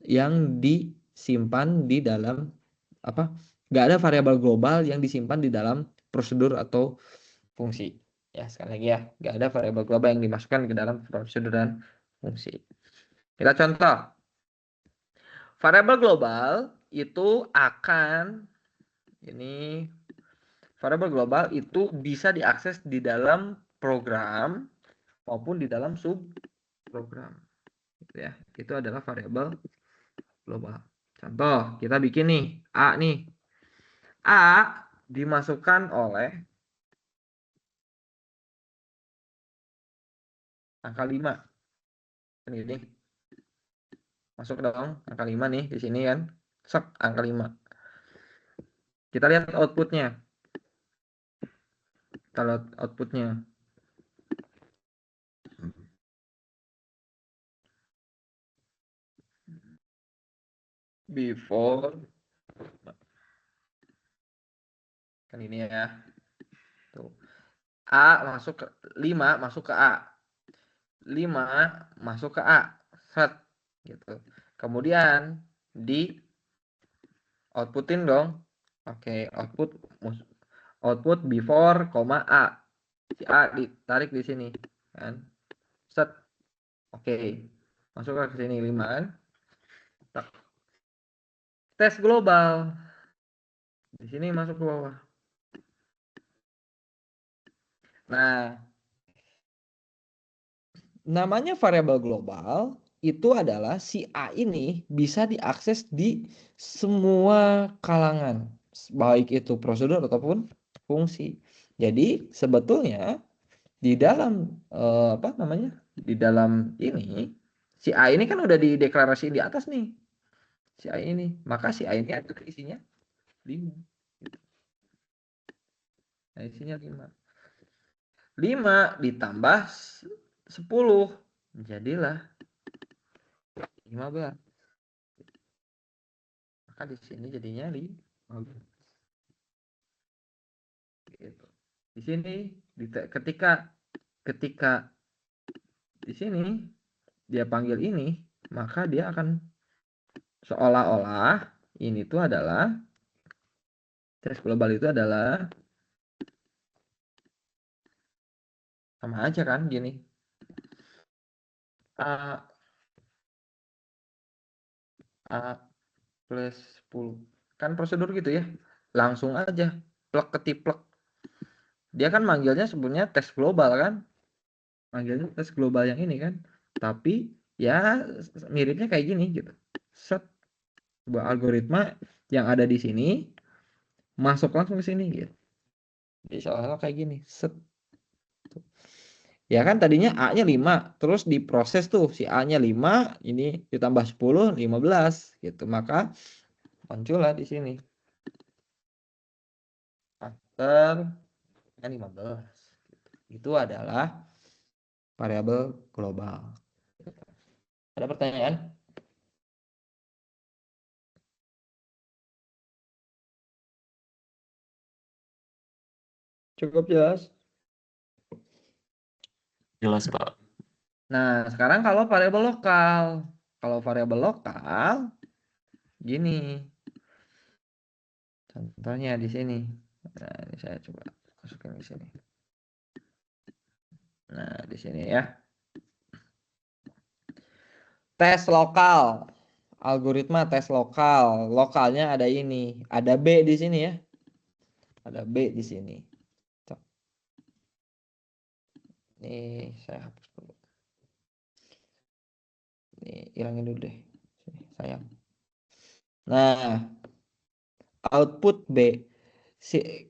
yang disimpan di dalam apa? Nggak ada variabel global yang disimpan di dalam prosedur atau fungsi. Ya, sekali lagi ya, nggak ada variabel global yang dimasukkan ke dalam prosedur dan fungsi. Kita contoh. Variabel global itu akan ini variabel global itu bisa diakses di dalam program maupun di dalam subprogram. Gitu ya. Itu adalah variabel global. Contoh, kita bikin nih A nih. A dimasukkan oleh angka 5. Ini masuk dong angka 5 nih di sini kan. Sek angka 5. Kita lihat outputnya. Kita lihat outputnya. Before kan ini ya. Tuh. A masuk ke 5 masuk ke A. 5 masuk ke A. Set gitu. Kemudian di outputin dong. Oke, output before, A. Si A ditarik di sini kan. Set. Oke. Masuk ke sini 5 kan. Tes global. Di sini masuk ke bawah. Nah, namanya variabel global itu adalah si A ini bisa diakses di semua kalangan, baik itu prosedur ataupun fungsi. Jadi sebetulnya di dalam apa namanya? Di dalam ini si A ini kan udah dideklarasi di atas nih. Si A ini, maka si A ini ada isinya 5. Nah, isinya 5. 5 ditambah 10 jadilah 15. Maka di sini jadinya 15. Gitu. Di sini ketika di sini dia panggil ini, maka dia akan seolah-olah ini tuh adalah tes global itu adalah sama aja kan gini. A plus 10. Kan prosedur gitu ya. Langsung aja plek ketiplek. Dia kan manggilnya sebenarnya tes global kan. Manggilnya tes global yang ini kan. Tapi ya miripnya kayak gini gitu. Set sebuah algoritma yang ada di sini masuk langsung ke sini gitu. Jadi soalnya kayak gini. Set. Ya kan tadinya A-nya 5, terus diproses tuh si A-nya 5, ini ditambah 10, 15 gitu. Maka muncullah di sini. After 15. Itu adalah variabel global. Ada pertanyaan? Cukup jelas? Jelas, Pak. Nah, sekarang kalau variabel lokal. Kalau variabel lokal, gini. Contohnya di sini. Nah, ini saya coba masukin di sini. Nah, di sini ya. Tes lokal. Algoritma tes lokal. Lokalnya ada ini. Ada B di sini ya. Ada B di sini. Nih, saya hapus dulu. Nih, hilangin dulu deh. Sini, sayang. Nah, output B.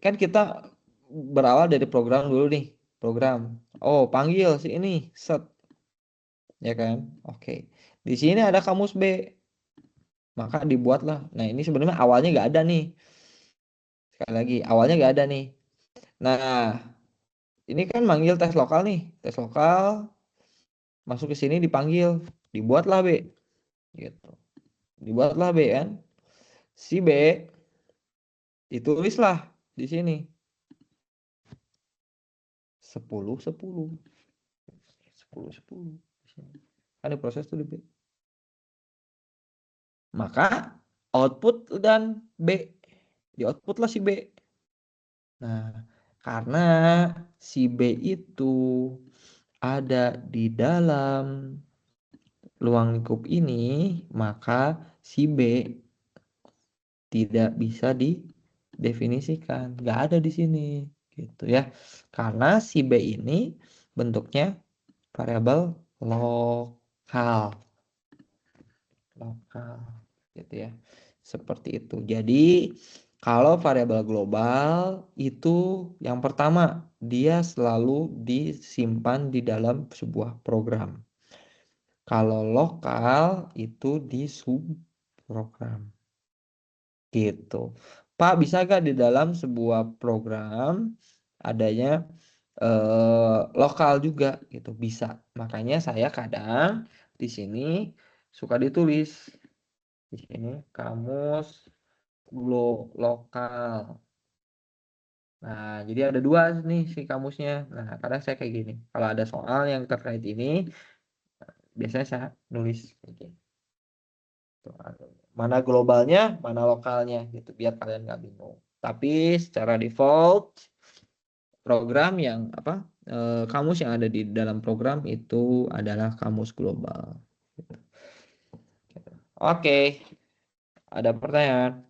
Kan kita berawal dari program dulu nih. Program. Oh, panggil si ini. Set. Ya kan? Oke. Di sini ada kamus B. Maka dibuatlah. Nah, ini sebenarnya awalnya nggak ada nih. Sekali lagi, awalnya nggak ada nih. Nah, ini kan manggil tes lokal nih. Tes lokal. Masuk ke sini dipanggil. Dibuatlah B. Gitu. Dibuatlah B kan. Si B ditulislah di sini 10 10 10 10 di sini. Kan diproses tuh di B. Maka output dan B di output lah si B. Nah, karena si B itu ada di dalam ruang lingkup ini, maka si B tidak bisa didefinisikan, nggak ada di sini, gitu ya. Karena si B ini bentuknya variabel lokal, gitu ya. Seperti itu. Jadi kalau variabel global itu yang pertama dia selalu disimpan di dalam sebuah program. Kalau lokal itu di subprogram. Gitu. Pak, bisa gak di dalam sebuah program adanya lokal juga gitu? Bisa. Makanya saya kadang di sini suka ditulis di sini kamus lokal. Nah, jadi ada dua nih si kamusnya. Nah, kadang saya kayak gini. Kalau ada soal yang terkait ini, biasanya saya nulis kayak gini. Mana globalnya, mana lokalnya gitu, biar kalian nggak bingung. Tapi secara default program yang kamus yang ada di dalam program itu adalah kamus global. Oke, ada pertanyaan?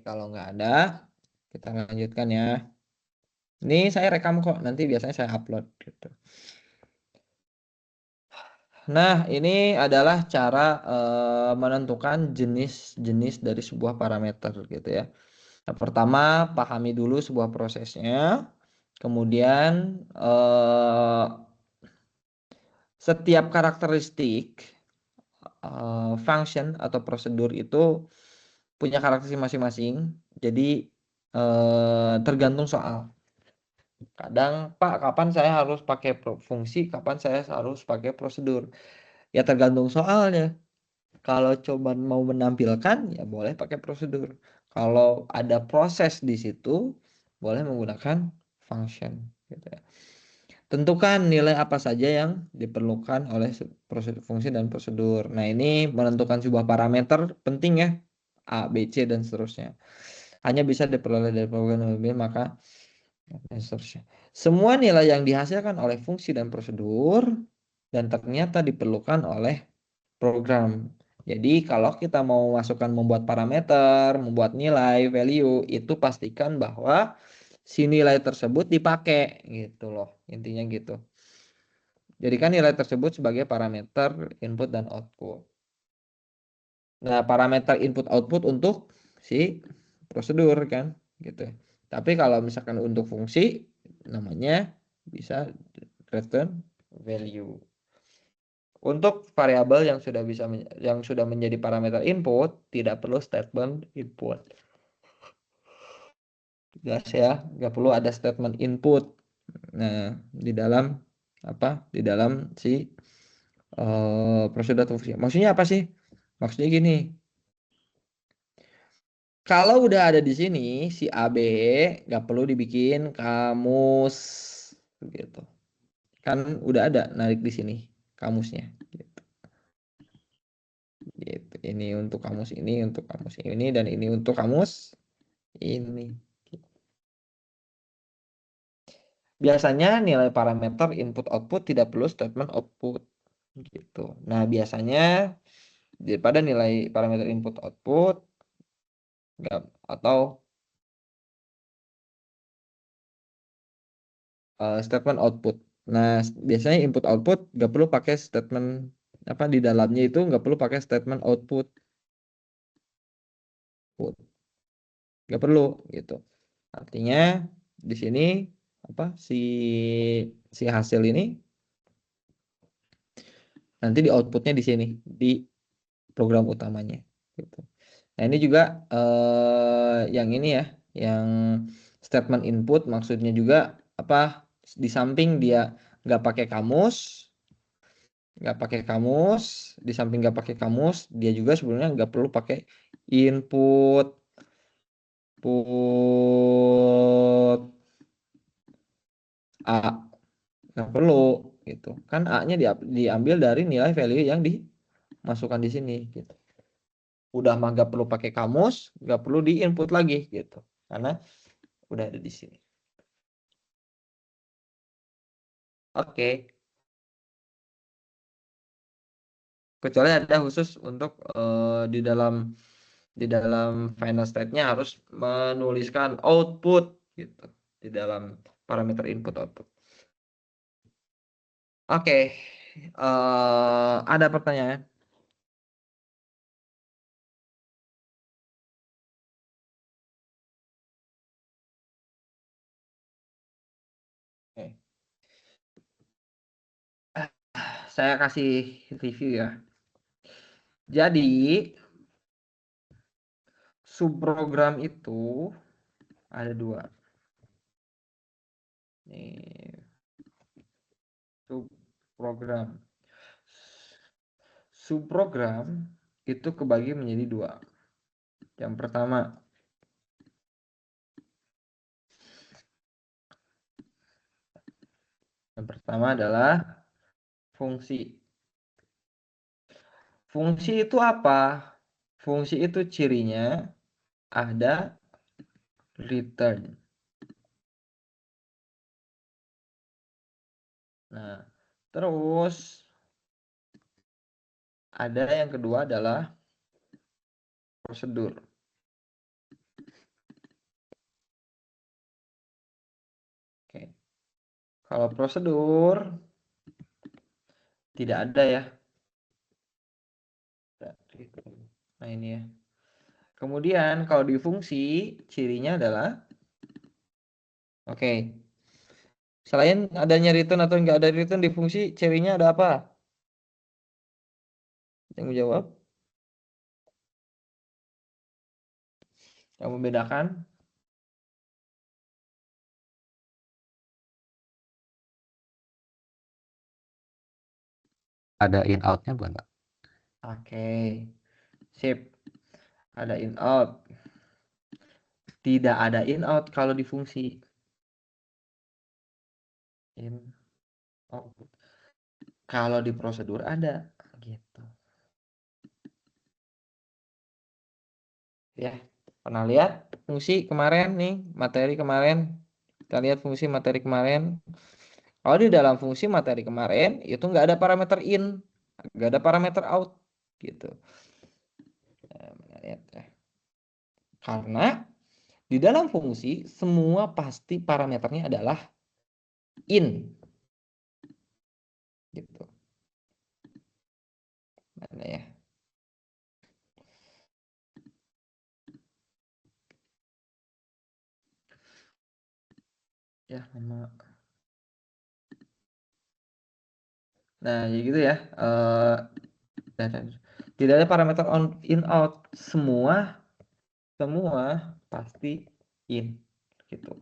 Kalau nggak ada, kita lanjutkan ya. Ini saya rekam kok, nanti biasanya saya upload gitu. Nah, ini adalah cara menentukan jenis-jenis dari sebuah parameter gitu ya. Yang pertama, pahami dulu sebuah prosesnya. Kemudian setiap karakteristik function atau prosedur itu punya karakteristik masing-masing. Jadi tergantung soal. Kadang, Pak, kapan saya harus pakai fungsi, kapan saya harus pakai prosedur. Ya tergantung soalnya. Kalau coba mau menampilkan, ya boleh pakai prosedur. Kalau ada proses di situ, boleh menggunakan function. Gitu ya. Tentukan nilai apa saja yang diperlukan oleh fungsi dan prosedur. Nah, ini menentukan sebuah parameter penting ya. A, B, C, dan seterusnya. Hanya bisa diperoleh dari program maka dan seterusnya. Semua nilai yang dihasilkan oleh fungsi dan prosedur dan ternyata diperlukan oleh program. Jadi kalau kita mau masukkan membuat parameter, membuat nilai, value, itu pastikan bahwa si nilai tersebut dipakai gitu loh. Intinya gitu. Jadikan nilai tersebut sebagai parameter input dan output. Nah, parameter input output untuk si prosedur kan gitu. Tapi kalau misalkan untuk fungsi namanya bisa return value. Untuk variabel yang sudah menjadi parameter input tidak perlu statement input. Jelas ya, nggak perlu ada statement input. Nah, di dalam Di dalam si prosedur atau fungsi. Maksudnya apa sih? Maksudnya gini. Kalau udah ada di sini si AB nggak perlu dibikin kamus gitu. Kan udah ada narik di sini kamusnya gitu. Gitu. Ini untuk kamus ini, untuk kamus ini, dan ini untuk kamus ini. Biasanya nilai parameter input output tidak perlu statement output gitu. Nah, biasanya daripada nilai parameter input output atau statement output. Nah, biasanya input output nggak perlu pakai statement apa di dalamnya itu nggak perlu pakai statement output, nggak perlu gitu. Artinya di sini apa si hasil ini nanti di outputnya di sini di program utamanya gitu. Nah ini juga yang ini ya, yang statement input maksudnya juga apa, di samping dia nggak pakai kamus, di samping nggak pakai kamus, dia juga sebenarnya nggak perlu pakai input A, nggak perlu gitu kan, A-nya diambil dari nilai value yang dimasukkan di sini gitu. Udah mah nggak perlu pakai kamus, nggak perlu di input lagi gitu, karena udah ada di sini. Oke. Kecuali ada khusus untuk di dalam final state-nya harus menuliskan output gitu di dalam parameter input output. Oke. Ada pertanyaan? Oke. Saya kasih review ya. Jadi subprogram itu ada 2. Nih, subprogram. Subprogram itu kebagi menjadi 2. Yang pertama adalah fungsi. Fungsi itu apa? Fungsi itu cirinya ada return. Nah, terus ada yang kedua adalah prosedur. Oke. Kalau prosedur tidak ada ya. Nah, ini ya. Kemudian kalau di fungsi cirinya adalah oke. Selain adanya return atau enggak ada return di fungsi, cirinya ada apa? Yang menjawab? Yang membedakan? Ada in out-nya bukan, Pak? Oke. Sip. Ada in out. Tidak ada in out kalau di fungsi. In out. Kalau di prosedur ada gitu. Ya, pernah lihat fungsi kemarin nih, materi kemarin. Kita lihat fungsi materi kemarin. Kalau di dalam fungsi materi kemarin itu nggak ada parameter in, nggak ada parameter out gitu. Nah, lihat ya. Karena di dalam fungsi semua pasti parameternya adalah in gitu. Mana ya? Ya, nama. Nah, ya gitu ya. Tidak ada parameter on in out, semua pasti in gitu.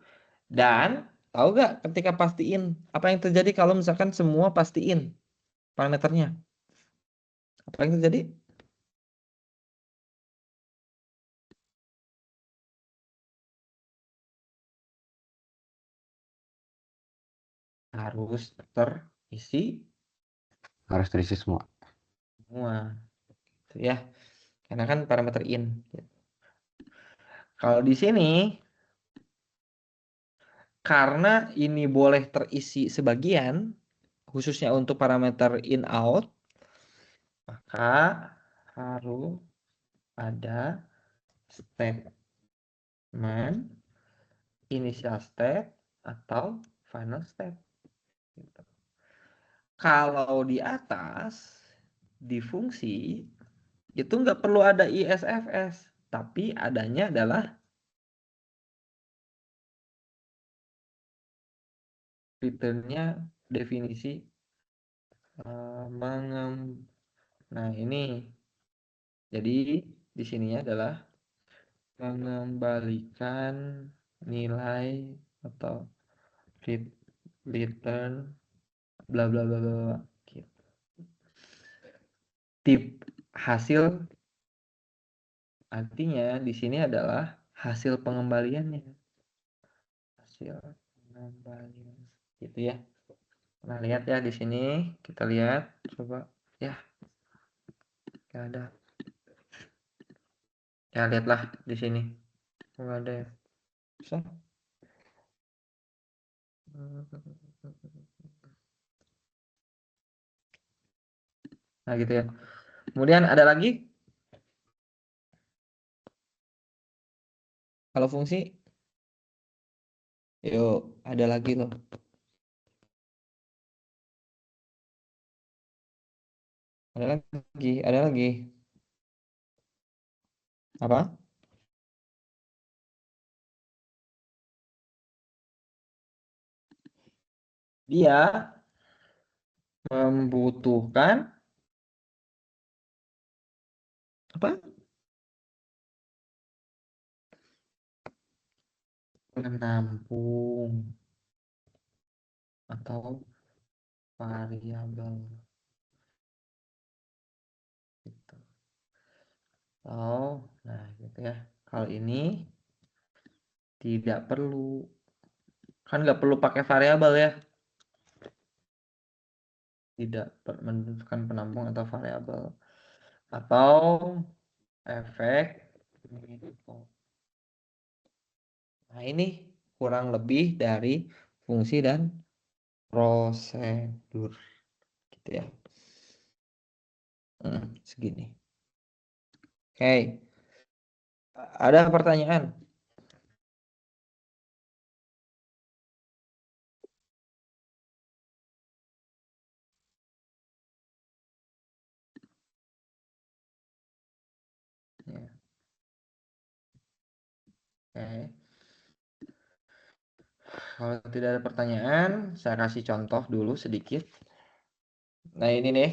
Dan tahu nggak ketika pastiin apa yang terjadi kalau misalkan semua pastiin parameternya? Apa yang terjadi? Harus terisi Harus terisi semua. Gitu ya. Karena kan parameter in. Kalau di sini karena ini boleh terisi sebagian, khususnya untuk parameter in out, maka harus ada statement initial state atau final state. Gitu. Kalau di atas di fungsi itu nggak perlu ada ISFS, tapi adanya adalah returnnya definisi nah ini jadi di sininya adalah mengembalikan nilai atau return bla bla bla bla gitu. Tip hasil artinya di sini adalah hasil pengembaliannya, hasil pengembalian gitu ya. Nah lihat ya di sini, kita lihat coba ya, nggak ada ya, lihatlah di sini nggak ada ya. So. Nah gitu ya. Kemudian ada lagi kalau fungsi, yuk ada lagi loh. Ada lagi. Apa? Dia membutuhkan apa? Menampung atau variabel. Gitu. Oh, nah gitu ya. Kalau ini tidak perlu, kan nggak perlu pakai variabel ya. Tidak menentukan penampung atau variabel atau efek. Nah ini kurang lebih dari fungsi dan prosedur gitu ya. Segini. Oke. Ada pertanyaan? Ya. Oke. Kalau tidak ada pertanyaan, saya kasih contoh dulu sedikit. Nah ini nih,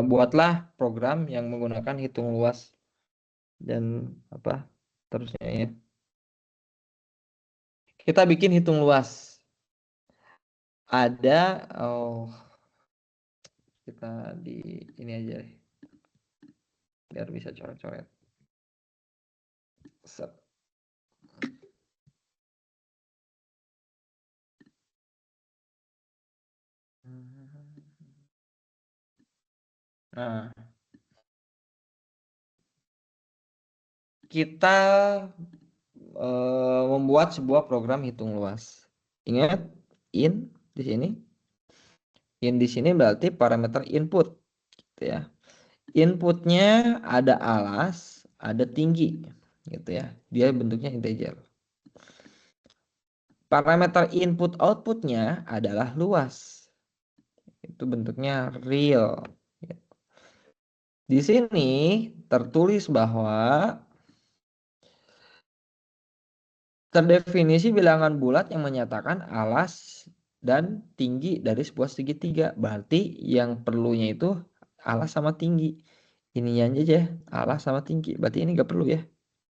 buatlah program yang menggunakan hitung luas dan apa terusnya ya. Kita bikin hitung luas. Ada, kita di ini aja deh, biar bisa coret-coret. Set. Nah, kita membuat sebuah program hitung luas. Ingat, in di sini. In di sini berarti parameter input, gitu ya. Inputnya ada alas, ada tinggi, gitu ya. Dia bentuknya integer. Parameter input outputnya adalah luas. Itu bentuknya real. Di sini tertulis bahwa terdefinisi bilangan bulat yang menyatakan alas dan tinggi dari sebuah segitiga. Berarti yang perlunya itu alas sama tinggi. Ininya aja alas sama tinggi. Berarti ini nggak perlu ya.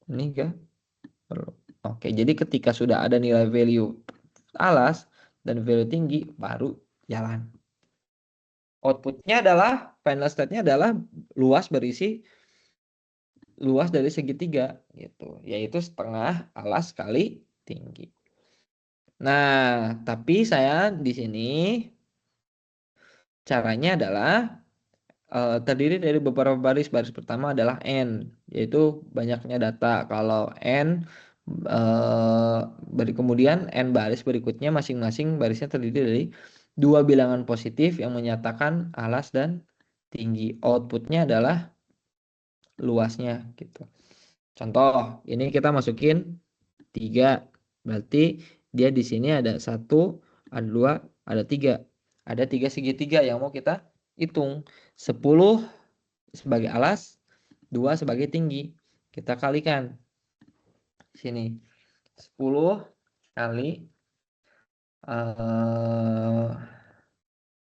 Ini nggak perlu. Oke, jadi ketika sudah ada nilai value alas dan value tinggi, baru jalan. Outputnya adalah, final state-nya adalah luas dari segitiga gitu, yaitu setengah alas kali tinggi. Nah, tapi saya di sini caranya adalah terdiri dari beberapa baris. Baris pertama adalah n, yaitu banyaknya data. Kalau n kemudian n baris berikutnya masing-masing barisnya terdiri dari dua bilangan positif yang menyatakan alas dan tinggi. Outputnya adalah luasnya gitu. Contoh, ini kita masukin 3. Berarti dia di sini ada 1, ada 2, ada 3. Ada 3 segitiga yang mau kita hitung. 10 sebagai alas, 2 sebagai tinggi. Kita kalikan. Sini. 10 kali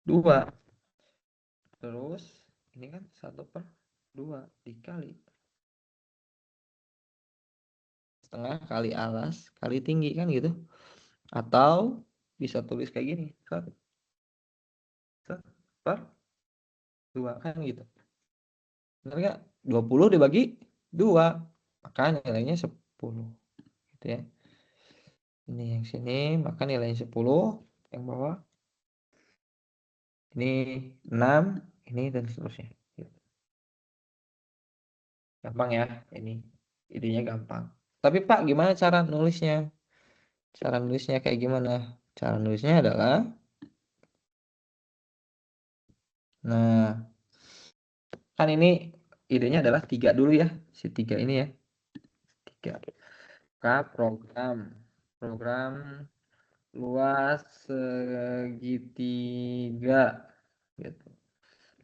2. Terus ini kan 1/2 dikali setengah kali alas kali tinggi kan gitu. Atau bisa tulis kayak gini. 1/2 kan gitu. Benar nggak? 20 dibagi 2. Maka nilainya 10. Gitu ya. Ini yang sini, maka nilainya 10. Yang bawah. Ini 6. Ini dan seterusnya. Gitu. Gampang ya. Ini idenya gampang. Tapi Pak, gimana cara nulisnya? Cara nulisnya kayak gimana? Cara nulisnya adalah, nah, kan ini idenya adalah 3 dulu ya. Si 3 ini ya. 3. Maka program luas segitiga gitu.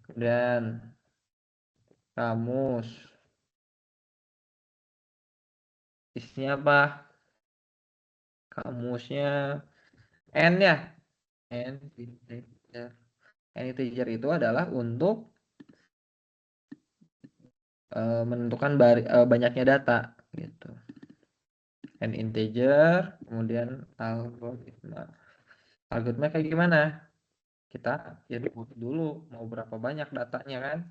Kemudian kamus isinya apa? Kamusnya n ya. N integer. N integer itu adalah untuk menentukan banyaknya data gitu. N integer, kemudian algoritma kayak gimana? Kita input dulu mau berapa banyak datanya kan.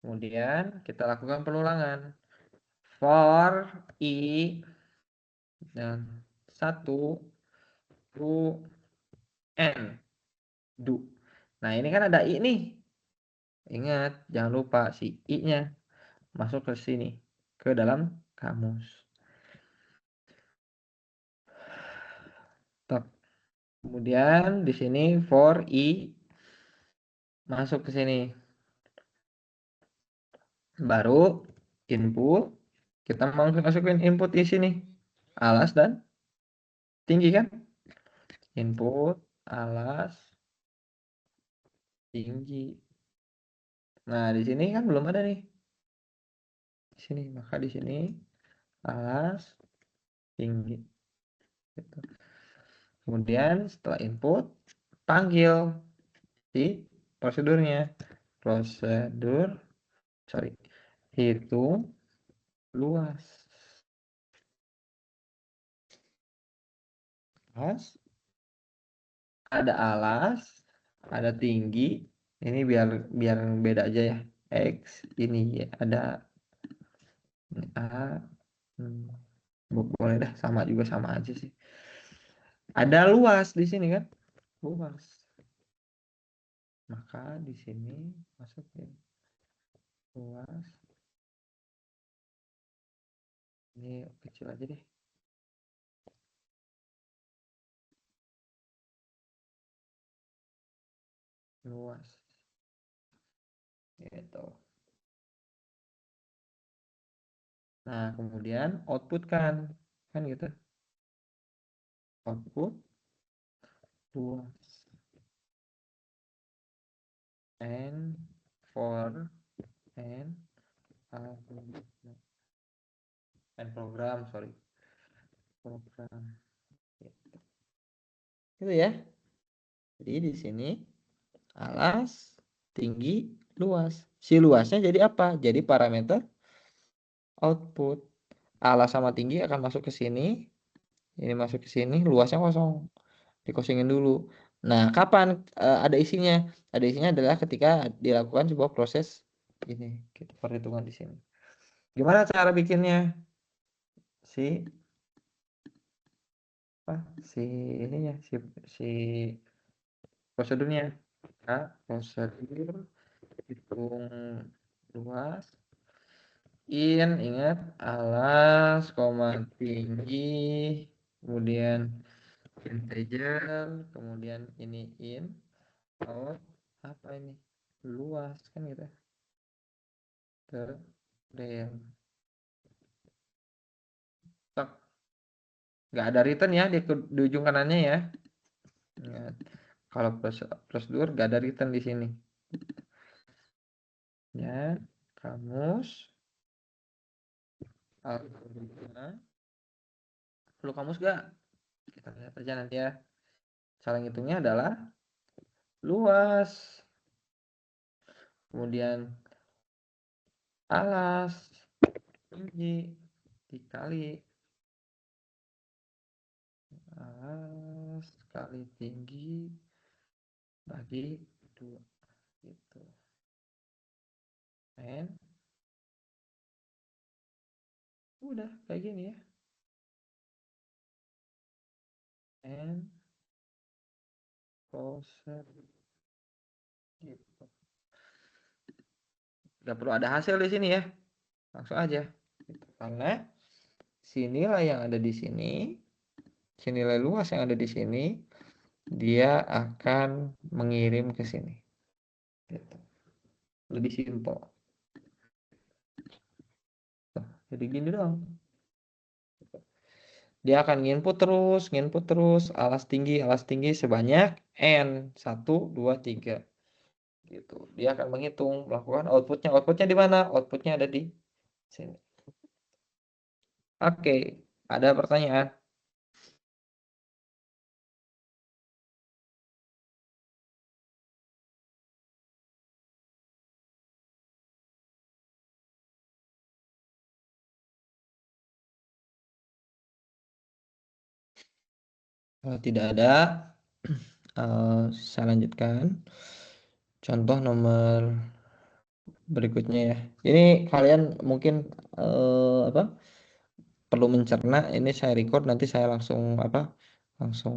Kemudian kita lakukan penulangan. For i dan 1 to n do. Nah, ini kan ada i nih. Ingat, jangan lupa si i-nya masuk ke sini, ke dalam kamus. Kemudian di sini for i masuk ke sini. Baru input, kita masukin input di sini. Alas dan tinggi kan? Input, alas, tinggi. Nah, di sini kan belum ada nih. Di sini, maka di sini alas, tinggi. Gitu. Kemudian setelah input, panggil si prosedurnya. Hitung luas. Ada alas, ada tinggi. Ini biar beda aja ya. X ini ya, ada A. Boleh dah, sama juga, sama aja sih. Ada luas di sini kan? Luas. Maka di sini masukin luas. Ini kecil aja deh. Luas. Gitu. Nah, kemudian output kan gitu. Output luas. And for and program, sorry. Program. Gitu ya. Jadi di sini alas, tinggi, luas. Si luasnya jadi apa? Jadi parameter output. Alas sama tinggi akan masuk ke sini. Ini masuk ke sini, luasnya kosong. Dikosongin dulu. Nah, kapan ada isinya? Ada isinya adalah ketika dilakukan sebuah proses ini, kita perhitungan di sini. Gimana cara bikinnya? Si ininya, si prosedurnya. Nah, prosedur hitung luas. Ingat alas, tinggi, kemudian integer, kemudian ini out, apa ini? Luas kan gitu. print. Tek. Nggak ada return ya di ujung kanannya ya. Ingat, kalau prosedur nggak ada return di sini. Ya, kamus. Algoritma. Perlu kamus nggak? Kita lihat aja nanti ya. Cara ngitungnya adalah luas. Kemudian alas tinggi dikali alas kali tinggi bagi 2 gitu. And udah kayak gini ya. And proses gitu. Gak perlu ada hasil di sini ya. Langsung aja. Gitu. Karena si nilai yang ada di sini, si nilai luas yang ada di sini, dia akan mengirim ke sini. Gitu. Lebih simpel. Jadi gini dong. Dia akan nginput terus, alas tinggi sebanyak N. 1, 2, 3. Gitu. Dia akan menghitung, melakukan outputnya. Outputnya di mana? Outputnya ada di sini. Oke, ada pertanyaan? Kalau tidak ada, saya lanjutkan. Contoh nomor berikutnya ya. Ini kalian mungkin apa? Perlu mencerna. Ini saya record, nanti saya langsung langsung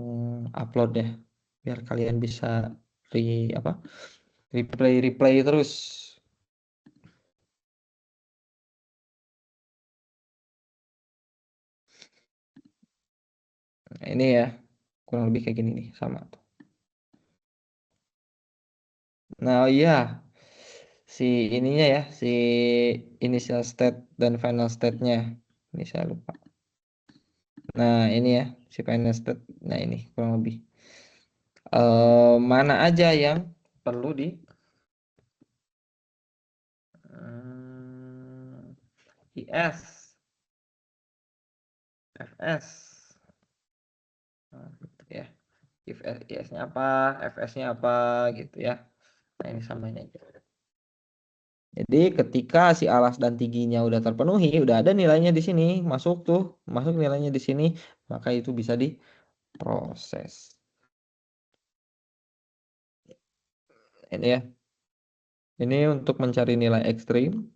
upload ya. Biar kalian bisa replay terus. Nah, ini ya kurang lebih kayak gini nih, sama tuh. Nah, oh iya, si ininya ya, si initial state dan final state-nya. Ini saya lupa. Nah, ini ya, si final state. Nah, ini kurang lebih. Mana aja yang perlu di IS, FS. Nah, gitu ya. If IS-nya apa, FS-nya apa gitu ya. Nah, ini samanya aja. Jadi ketika si alas dan tingginya udah terpenuhi, udah ada nilainya di sini, masuk nilainya di sini, maka itu bisa diproses. Ini ya. Ini untuk mencari nilai ekstrim,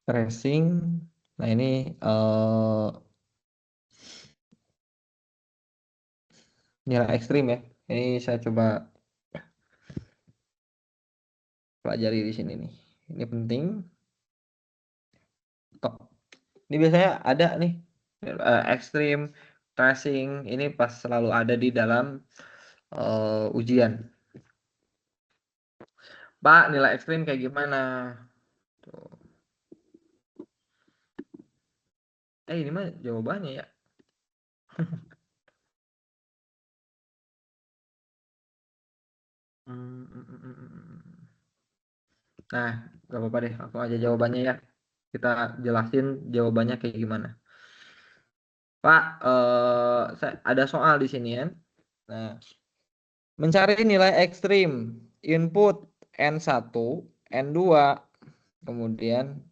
tracing. Nah, ini nilai ekstrim ya. Ini saya coba pelajari di sini nih. Ini penting. Tok. Ini biasanya ada nih ekstrim, tracing. Ini pas selalu ada di dalam ujian. Pak, nilai ekstrim kayak gimana? Tuh. Ini mah jawabannya ya. Nah, gak apa-apa deh, langsung aja jawabannya ya. Kita jelasin jawabannya kayak gimana. Pak, ada soal di sini ya. Nah, mencari nilai ekstrim input N1, N2, kemudian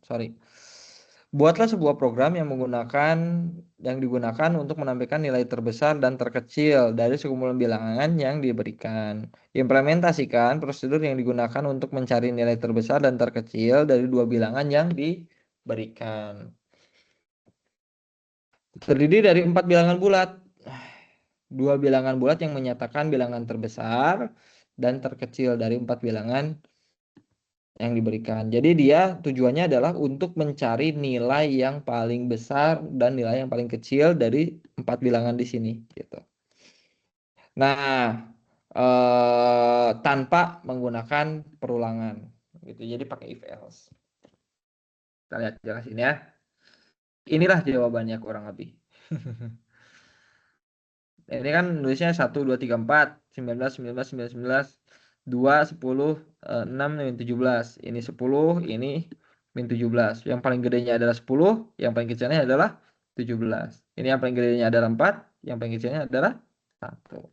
buatlah sebuah program yang digunakan untuk menampilkan nilai terbesar dan terkecil dari sekumpulan bilangan yang diberikan. Implementasikan prosedur yang digunakan untuk mencari nilai terbesar dan terkecil dari dua bilangan yang diberikan. Terdiri dari 4 bilangan bulat. 2 bilangan bulat yang menyatakan bilangan terbesar dan terkecil dari 4 bilangan yang diberikan. Jadi dia tujuannya adalah untuk mencari nilai yang paling besar dan nilai yang paling kecil dari 4 bilangan di sini gitu. Nah, tanpa menggunakan perulangan gitu. Jadi pakai if else. Kita lihat jelasin ya. Inilah jawabannya kurang lebih. Ini kan nulisnya 1, 2, 3, 4, 19, 19, 19, 2, 10, 6, min 17. Ini 10, ini min 17. Yang paling gedenya adalah 10, yang paling kecilnya adalah 17. Ini yang paling gedenya adalah 4, yang paling kecilnya adalah 1.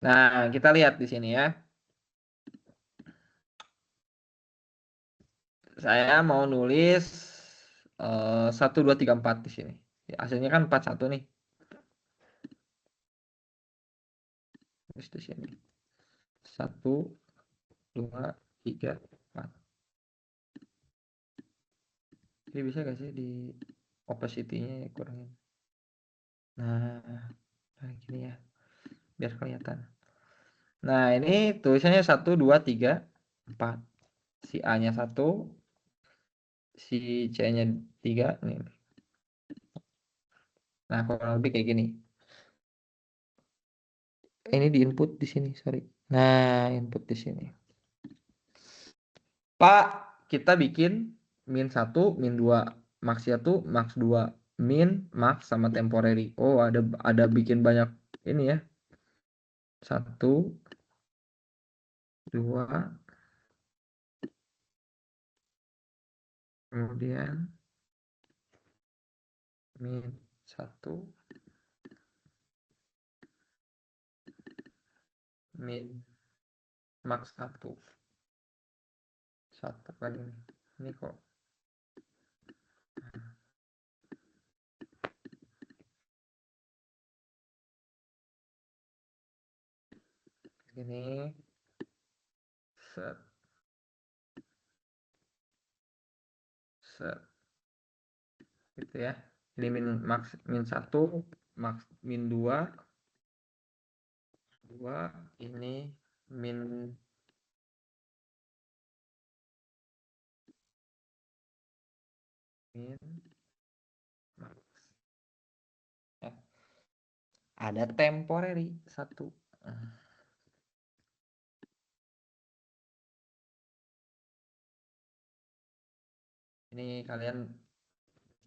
Nah, kita lihat di sini ya. Saya mau nulis 1, 2, 3, 4 di sini. Hasilnya kan 41 nih. Terus di sini 1, 2, 3, 4. Ini bisa gak sih di opacity-nya ya kurangin? Nah gini ya, biar kelihatan. Nah, ini tulisannya 1, 2, 3, 4. Si A-nya 1, si C-nya 3 nih. Nah, kurang lebih kayak gini. Ini di input di sini, sorry. Nah, input di sini. Pak, kita bikin min 1, min 2, max 1, max 2, min, max sama temporary. Oh, ada bikin banyak ini ya. 1, 2, kemudian min 1, min, max 1. 1 kali ini kok. Ini set gitu ya. Ini max min 1, max min 2, ini min max ya. Ada temporary 1. Ini kalian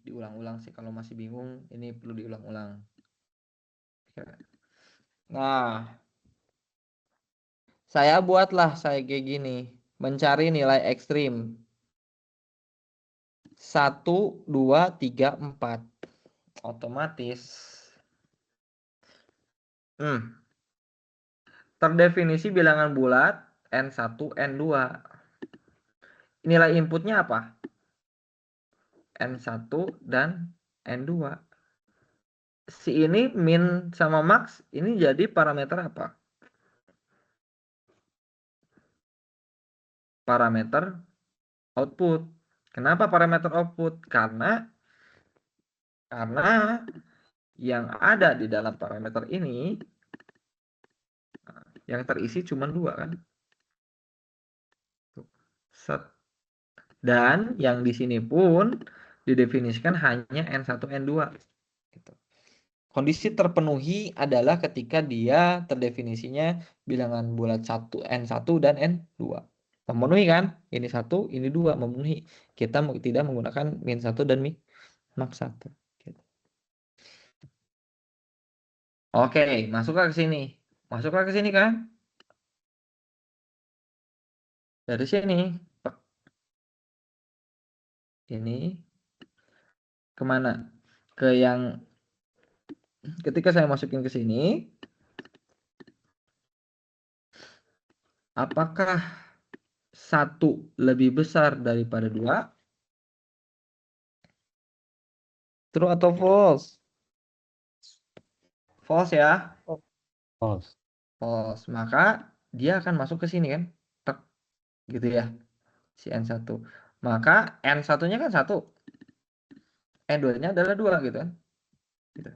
diulang-ulang sih, kalau masih bingung ini perlu diulang-ulang. Nah, saya kayak gini, mencari nilai ekstrim 1, 2, 3, 4. Otomatis terdefinisi bilangan bulat N1, N2. Nilai inputnya apa? N1 dan N2. Si ini min sama max ini jadi parameter apa? Parameter output. Kenapa parameter output? Karena yang ada di dalam parameter ini yang terisi cuma 2 kan? Set. Dan yang di sini pun didefinisikan hanya N1, N2. Gitu. Kondisi terpenuhi adalah ketika dia terdefinisinya bilangan bulat 1, N1 dan N2. Memenuhi kan? Ini 1, ini 2, memenuhi. Kita tidak menggunakan min 1 dan min max 1. Gitu. Oke, masuklah ke sini. Masuklah ke sini kan? Dari sini. Ini kemana? Ke yang ketika saya masukin ke sini, apakah 1 lebih besar daripada 2? True atau false? False ya? False. False. Maka dia akan masuk ke sini kan? Tek, gitu ya. Si N1. Maka N1-nya kan 1. N2-nya adalah 2 gitu kan? Gitu.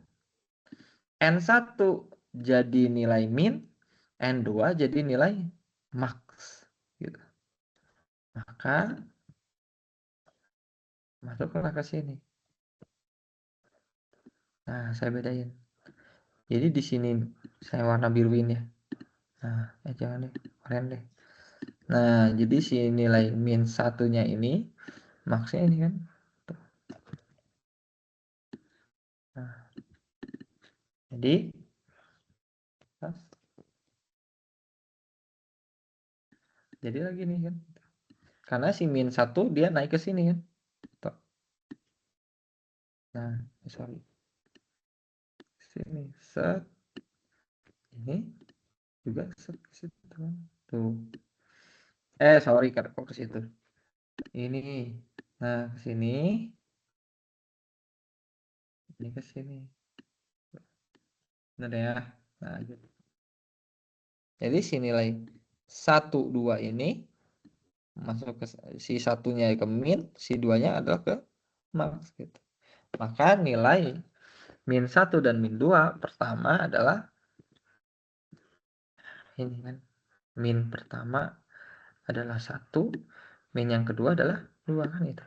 N1 jadi nilai min, N2 jadi nilai max. Gitu. Maka masuklah ke sini. Nah, saya bedain. Jadi di sini saya warna biruin ya. Nah, jangan deh, keren deh. Nah, jadi si nilai min 1-nya ini maksnya ini kan. Tuh. Nah, jadi jadi lagi nih kan. Karena si min 1 dia naik ke sini kan. Tuh. Nah, sorry. Sini set. Ini juga set ke situ kan. Tuh. Sorry kok ke situ. Ini. Nah, ke sini. Ini ke sini. Benar ya. Nah, gitu. Jadi si nilai 1 2 ini masuk ke si satunya ke min, si 2-nya adalah ke max gitu. Maka nilai min 1 dan min 2 pertama adalah ini kan. Min pertama adalah 1, min yang kedua adalah 2 kan itu.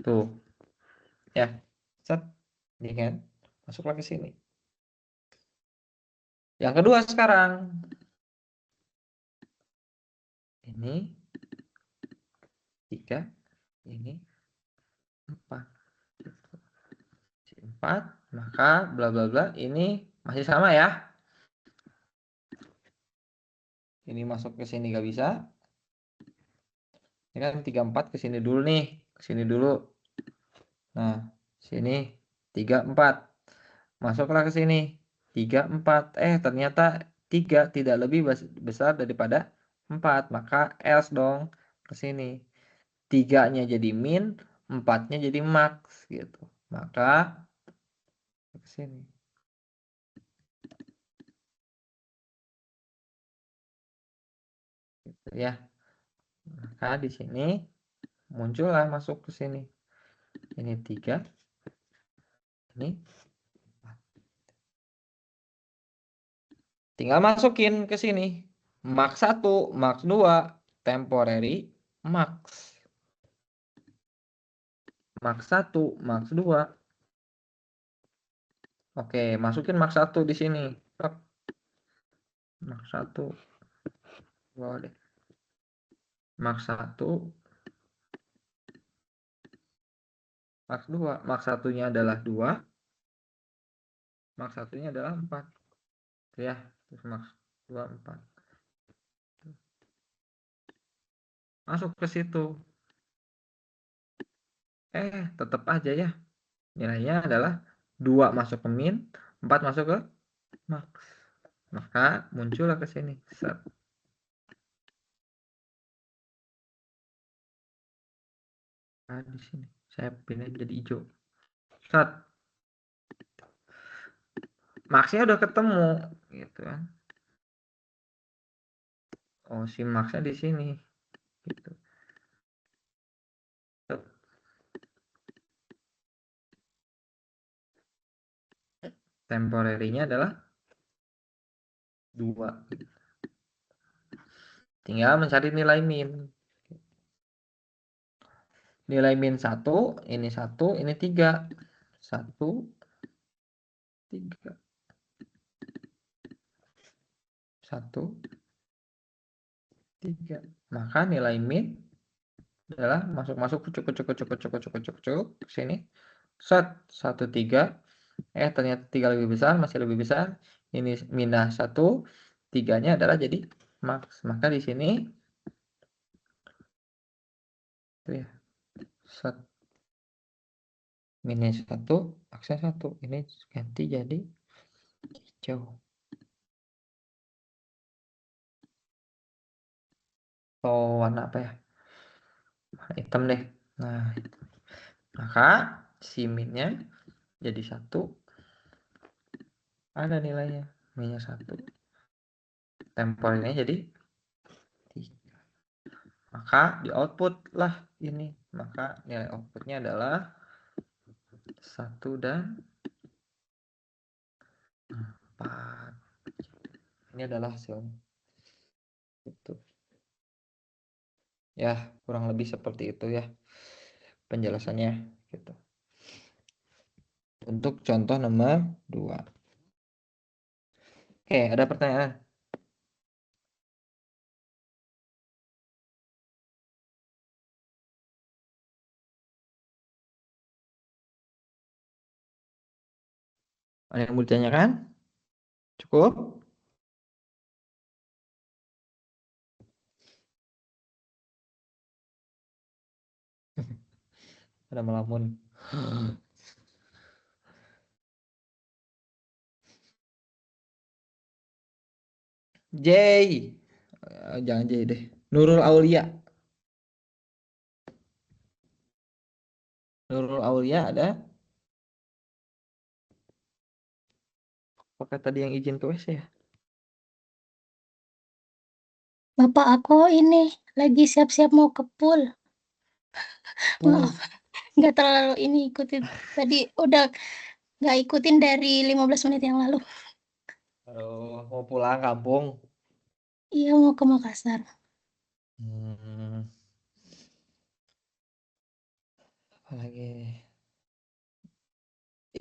Tuh. Ya. Set. Ini kan. Masuklah ke sini. Yang kedua sekarang. Ini 3, ini 4. 4, maka bla bla bla ini masih sama ya. Ini masuk ke sini gak bisa. Ini kan 3 4 ke sini dulu nih, ke sini dulu. Nah, sini 3 4. Masuklah ke sini 3 4. Ternyata 3 tidak lebih besar daripada 4, maka else dong ke sini. 3-nya jadi min, 4-nya jadi max gitu. Maka ke sini. Gitu ya. Maka di sini muncullah masuk ke sini. Ini 3. Ini 4. Tinggal masukin ke sini. Max 1, max 2, temporary, max. Max 1, max 2. Oke, masukin max 1 di sini. Max 1. Bawa deh. Max 1. Max 2. Max 1-nya adalah 2. Max 1-nya adalah 4. Ya, terus max 2, 4. Masuk ke situ. Tetap aja ya. Nilainya adalah 2 masuk ke min, 4 masuk ke max. Maka muncullah ke sini. Set. Nah, di sini saya pindah jadi hijau. Set. Maxnya udah ketemu gitu kan. Oh, si maxnya di sini gitu. Set. Temporary-nya adalah 2. Tinggal mencari nilai min. Nilai min 1, ini 1, ini 3. 1, 3. 1, 3. Maka nilai min adalah masuk cuk ke sini. Set 1 3. Ternyata 3 lebih besar, masih lebih besar. Ini minus 1, 3-nya adalah jadi max. Maka di sini itu ya. Set minus 1, maksnya 1. Ini ganti jadi hijau. Oh, warna apa ya? Hitam deh. Nah, maka si minnya jadi 1. Ada nilainya. Minus 1. Temporalnya jadi 3. Maka di output lah ini. Maka nilai outputnya adalah 1 dan 4. Ini adalah hasilnya. Gitu. Ya, kurang lebih seperti itu ya penjelasannya gitu. Untuk contoh nomor 2. Oke, ada pertanyaan? Ada yang mau ditanyakan? Cukup? Ada melamun. J. Jangan J deh. Nurul Aulia. Nurul Aulia ada? Apakah tadi yang izin ke WC ya? Bapak aku ini lagi siap-siap mau ke pool. Maaf, nggak terlalu ini ikutin. Tadi udah nggak ikutin dari 15 menit yang lalu. Aduh, mau pulang kampung. Iya, mau ke Makassar. Hmm, apa lagi?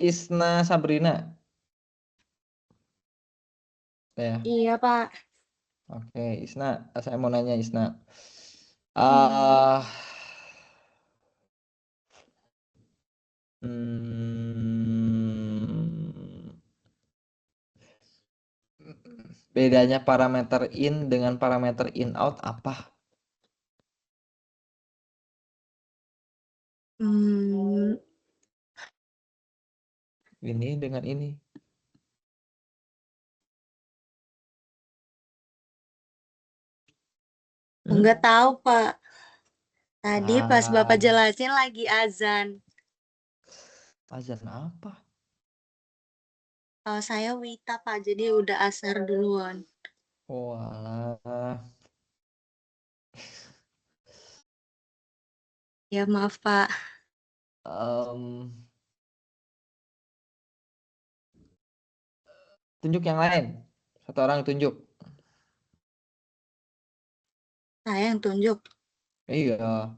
Isna Sabrina. Ya, Iya, Pak. oke. Isna, saya mau nanya Isna. Ah, hmm, bedanya parameter in dengan parameter in out apa? Hmm, Ini dengan ini. Hmm? Enggak tahu, Pak. Tadi pas Bapak Ah, jelasin lagi azan. azan apa? Kalau saya Wita, Pak, jadi udah asar duluan. Oh, alah. Ya, maaf, Pak. Em, tunjuk yang lain. Satu orang tunjuk. Saya yang tunjuk. Iya.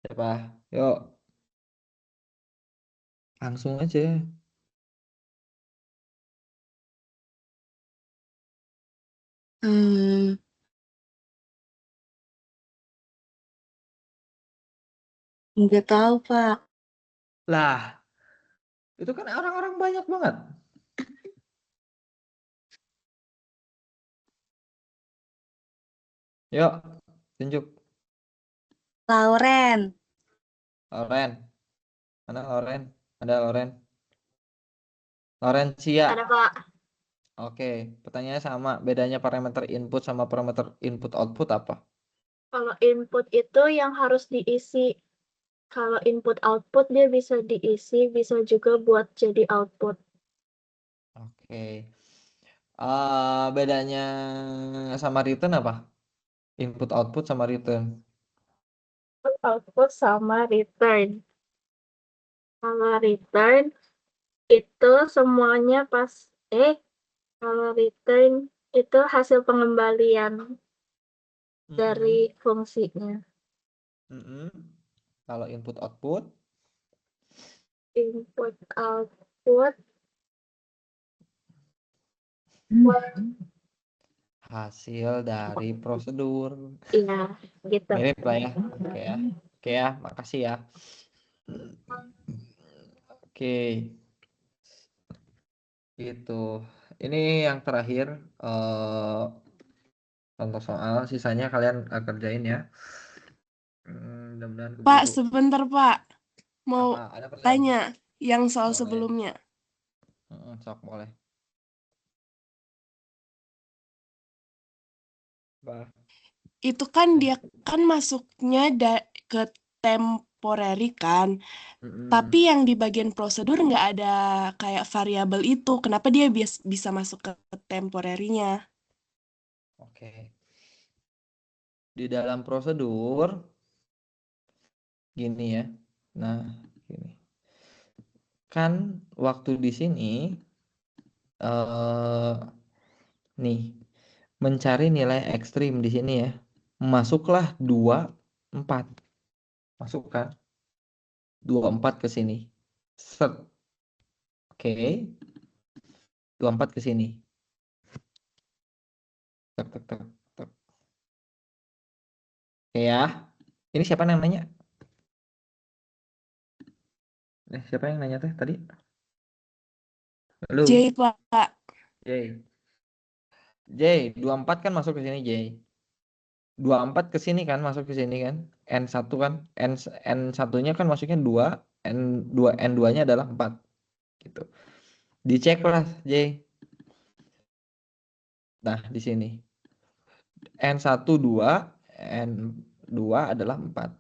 Siapa? Yuk, langsung aja. Hmm, enggak tahu, Pak. Lah, itu kan orang-orang banyak banget. Yuk, tunjuk. Lauren. Loren. Mana Loren? Ada Loren. Lorencia. Ada Pak. Oke, pertanyaannya sama. Bedanya parameter input sama parameter input output apa? Kalau input itu yang harus diisi. Kalau input output dia bisa diisi, bisa juga buat jadi output. Oke. Bedanya sama return apa? Input output sama return. Output sama return. Kalau return itu semuanya kalau return itu hasil pengembalian dari fungsinya. Mm-mm. Kalau input output, Input output hasil dari prosedur. iya gitu. Mirip lah ya. Oke ya. Oke ya, makasih ya. Oke, gitu. Ini yang terakhir contoh soal, sisanya kalian kerjain ya. Mudah-mudahan Pak, keburu. sebentar, Pak. Mau Apa? Ada pertanyaan? tanya yang soal Boleh. sebelumnya. Sok boleh. Apa? Itu kan dia kan masuknya ke temporary kan. Tapi yang di bagian prosedur nggak ada kayak variabel itu. Kenapa dia bisa masuk ke temporary-nya? Oke. Di dalam prosedur gini ya. Nah, gini. Kan waktu di sini nih mencari nilai ekstrim di sini ya. Masuklah 24. Masukkan 24 ke sini. Set. Oke. 24 ke sini. Tek, tek, tek, tek. Oke ya. Ini siapa yang nanya? Siapa yang nanya teh tadi? Halo, J, Pak. J. J, 24 kan masuk ke sini, J. 24 ke sini kan, masuk ke sini kan. N1 kan. N1-nya kan masuknya 2, N2-nya adalah 4 gitu. Diceklah, J. Nah, di sini. N1 2, N2 adalah 4.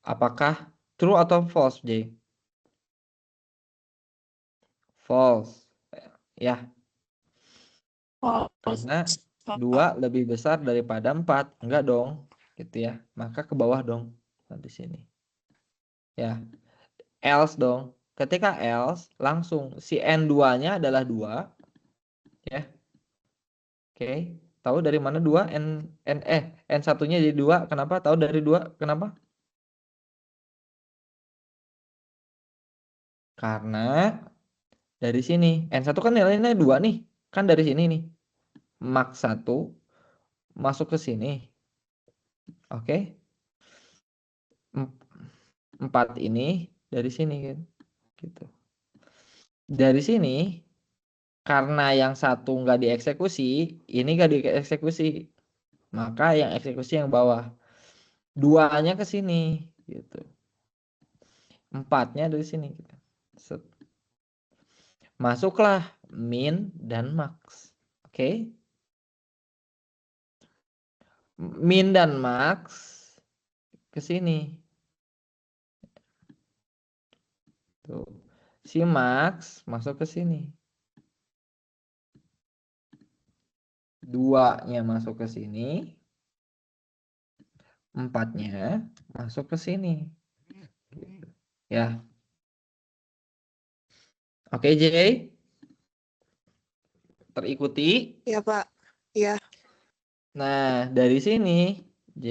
Apakah true atau false, J? False. Ya, False, karena Pak. 2 lebih besar daripada 4. Enggak dong, gitu ya. Maka ke bawah dong. Nah, di sini. Ya, else dong. Ketika else, langsung si N2-nya adalah 2, ya. Oke. Tahu dari mana 2? N1-nya jadi 2. Kenapa? Tahu dari 2? Kenapa? Karena dari sini. N1 kan nilainya 2 nih. Kan dari sini nih. Max 1 masuk ke sini. Oke. 4 ini dari sini kan. Gitu. Dari sini, karena yang satu nggak dieksekusi, ini nggak dieksekusi. Maka yang eksekusi yang bawah. 2-nya ke sini. Gitu. 4-nya dari sini. Gitu. Set. Masuklah min dan max. Oke. Min dan max ke sini. Tuh. Si max masuk ke sini. 2-nya masuk ke sini. 4-nya masuk ke sini. Ya. Oke, J. Terikuti. Ya, Pak. Ya. Nah, dari sini, J.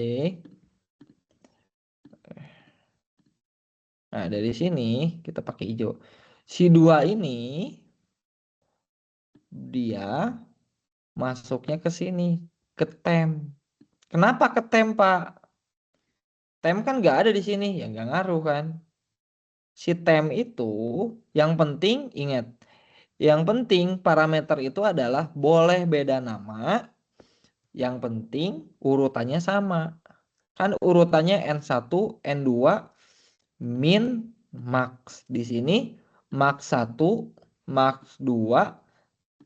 Nah, dari sini kita pakai hijau. Si 2 ini dia masuknya ke sini, ke tem. Kenapa ke tem, Pak? Tem kan nggak ada di sini, ya nggak ngaruh kan. Si tem itu yang penting ingat, yang penting parameter itu adalah boleh beda nama, yang penting urutannya sama. Kan urutannya N1, N2, min, max. Di sini max 1, max 2,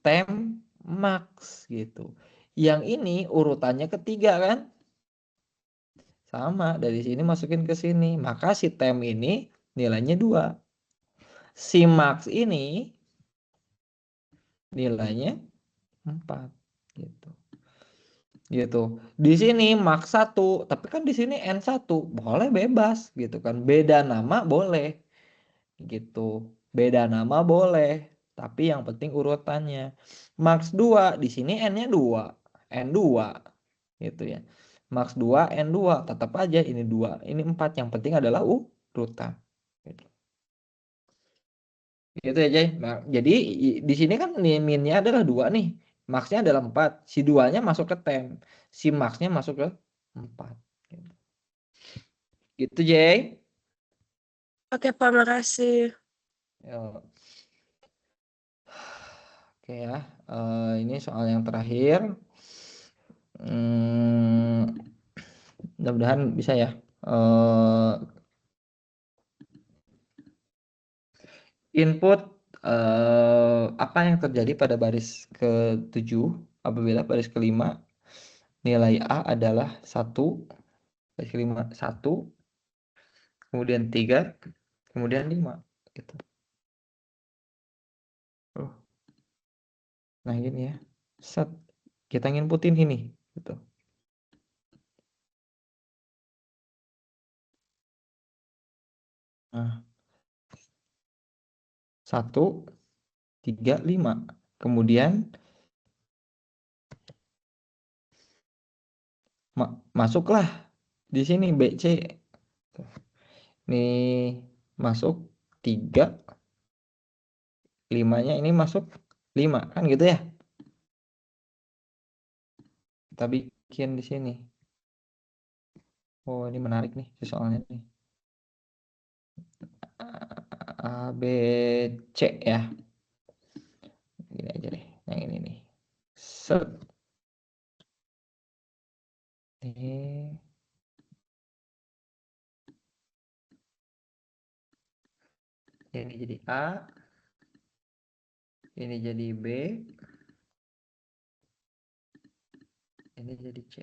tem, max gitu. Yang ini urutannya ketiga kan? Sama, dari sini masukin ke sini. Maka si tem ini nilainya 2. Si max ini nilainya 4 gitu. Gitu. Di sini max 1, tapi kan di sini N1 boleh bebas gitu kan. Beda nama boleh. Gitu. Beda nama boleh, tapi yang penting urutannya. Max 2 di sini N-nya 2. N2 gitu ya. Max 2 N2 tetap aja ini 2, ini 4. Yang penting adalah urutan. Gitu. Gitu ya, Jay. Nah, jadi di sini kan minnya adalah 2 nih. Maxnya adalah 4. Si 2-nya masuk ke tem. Si maxnya masuk ke 4. Gitu, Jay. Oke, Pak. Makasih. Yo. Oke ya. Ini soal yang terakhir. Mudah-mudahan bisa ya. Input apa yang terjadi pada baris ke-7 apabila baris ke-5 nilai A adalah 1, baris ke-5 1, kemudian 3, kemudian 5 gitu. Nah, gini ya. Set. Kita nginputin ini gitu. Nah. 1, 3, 5. Kemudian masuklah di sini BC. Ini masuk 3, 5-nya ini masuk 5 kan gitu ya. Kita bikin di sini. Oh, ini menarik nih soalnya nih. A, B, C ya. Gini aja deh, yang ini nih. Set. Ini. Ini jadi A. Ini jadi B. Ini jadi C.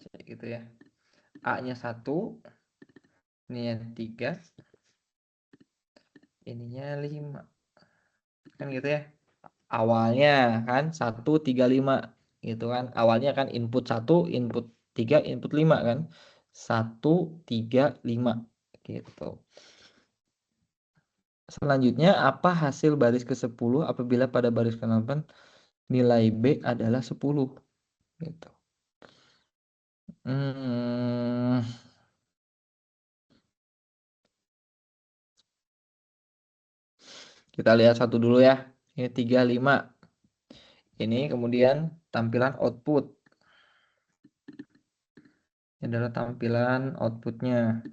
C gitu ya. A-nya 1. Ini yang 3. Ininya 5. Kan gitu ya. Awalnya kan 1, 3, 5 gitu kan. Awalnya kan input 1, input 3, input 5 kan. 1, 3, 5 gitu. Selanjutnya, apa hasil baris ke-10 apabila pada baris ke-8 nilai B adalah 10 gitu. Kita lihat satu dulu ya. Ini 3, 5. Ini kemudian tampilan output. Ini adalah tampilan outputnya.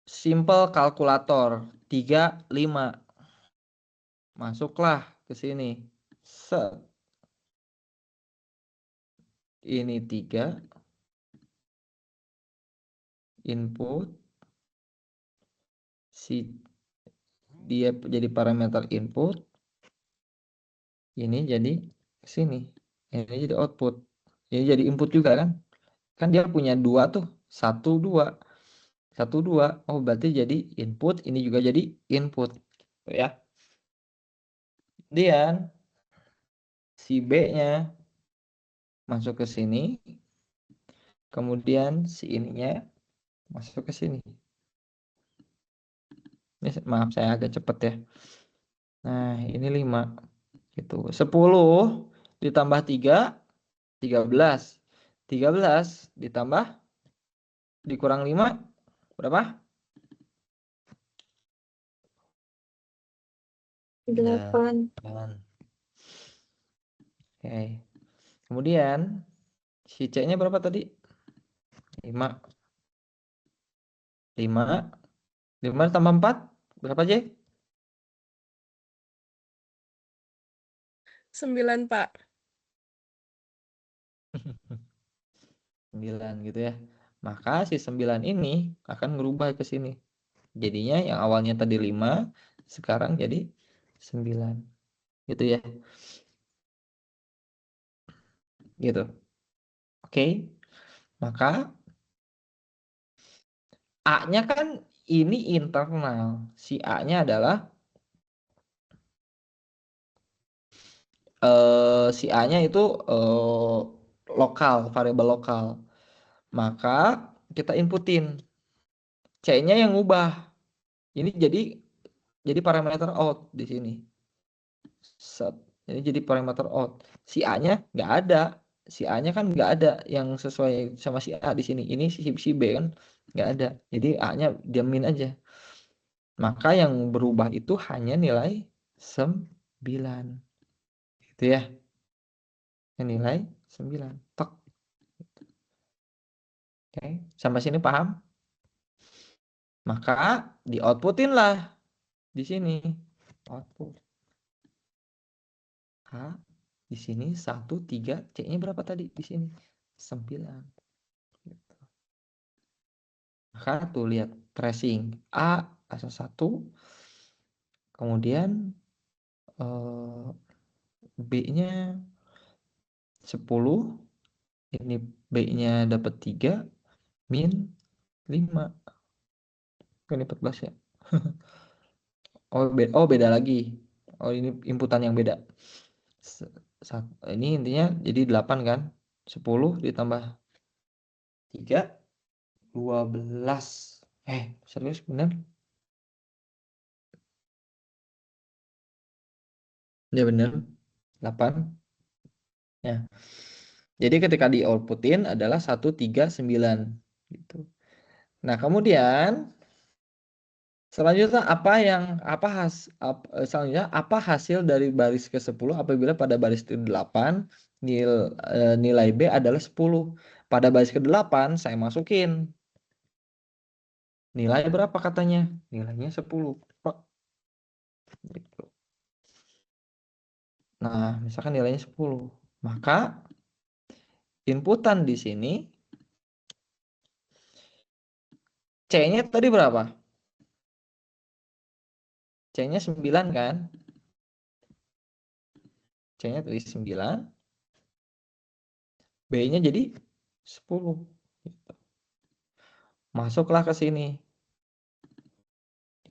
Simple kalkulator 3, 5. Masuklah ke sini. Set. Ini 3. Input. Dia jadi parameter input. Ini jadi sini. Ini jadi output. Ini jadi input juga kan? Kan dia punya 2 tuh. 1, 2. 1, 2. Oh, berarti jadi input. Ini juga jadi input. Ya. Kemudian si B-nya masuk ke sini. Kemudian si ininya masuk ke sini. Ini, maaf saya agak cepat ya. Nah, ini 5. Gitu. 10 ditambah 3, 13. 13 ditambah dikurang 5 berapa? 8. 8. Oke. Kemudian si C-nya berapa tadi? 5. 5. 5 tambah 4 berapa, J? 9, Pak. 9 gitu ya. Maka si 9 ini akan berubah ke sini. Jadinya yang awalnya tadi 5, sekarang jadi 9. Gitu ya. Gitu. Oke. Maka A-nya kan ini internal. Si A-nya adalah si A-nya itu lokal, variabel lokal. Maka kita inputin. C-nya yang ngubah. Ini jadi parameter out di sini. Set. Ini jadi parameter out. Si A-nya nggak ada. Si A-nya kan nggak ada yang sesuai sama si A di sini. Ini si B kan nggak ada. Jadi A-nya diamin aja. Maka yang berubah itu hanya nilai 9. Gitu ya. Yang nilai 9. Tok. Oke, sampai sini paham? Maka di outputin lah di sini. Output. A di sini 1, 3, C-nya berapa tadi di sini? 9. Gitu. Maka tuh lihat tracing A asal 1. Kemudian B-nya 10. Ini B-nya dapat 3 min 5. Ini 14 ya. Oh, beda lagi. Oh, ini inputan yang beda. Ini intinya jadi 8 kan. 10 ditambah 3, 12. Serius bener? Ya bener. 8. Ya. Jadi ketika di outputin adalah 1, 3, 9 gitu. Nah, kemudian Selanjutnya selanjutnya apa hasil dari baris ke-10 apabila pada baris ke-8 nilai B adalah 10. Pada baris ke-8 saya masukin nilai berapa katanya? Nilainya 10. Gitu. Nah, misalkan nilainya 10. Maka inputan di sini C-nya tadi berapa? C-nya 9 kan? C-nya tadi 9. B-nya jadi 10. Gitu. Masuklah ke sini.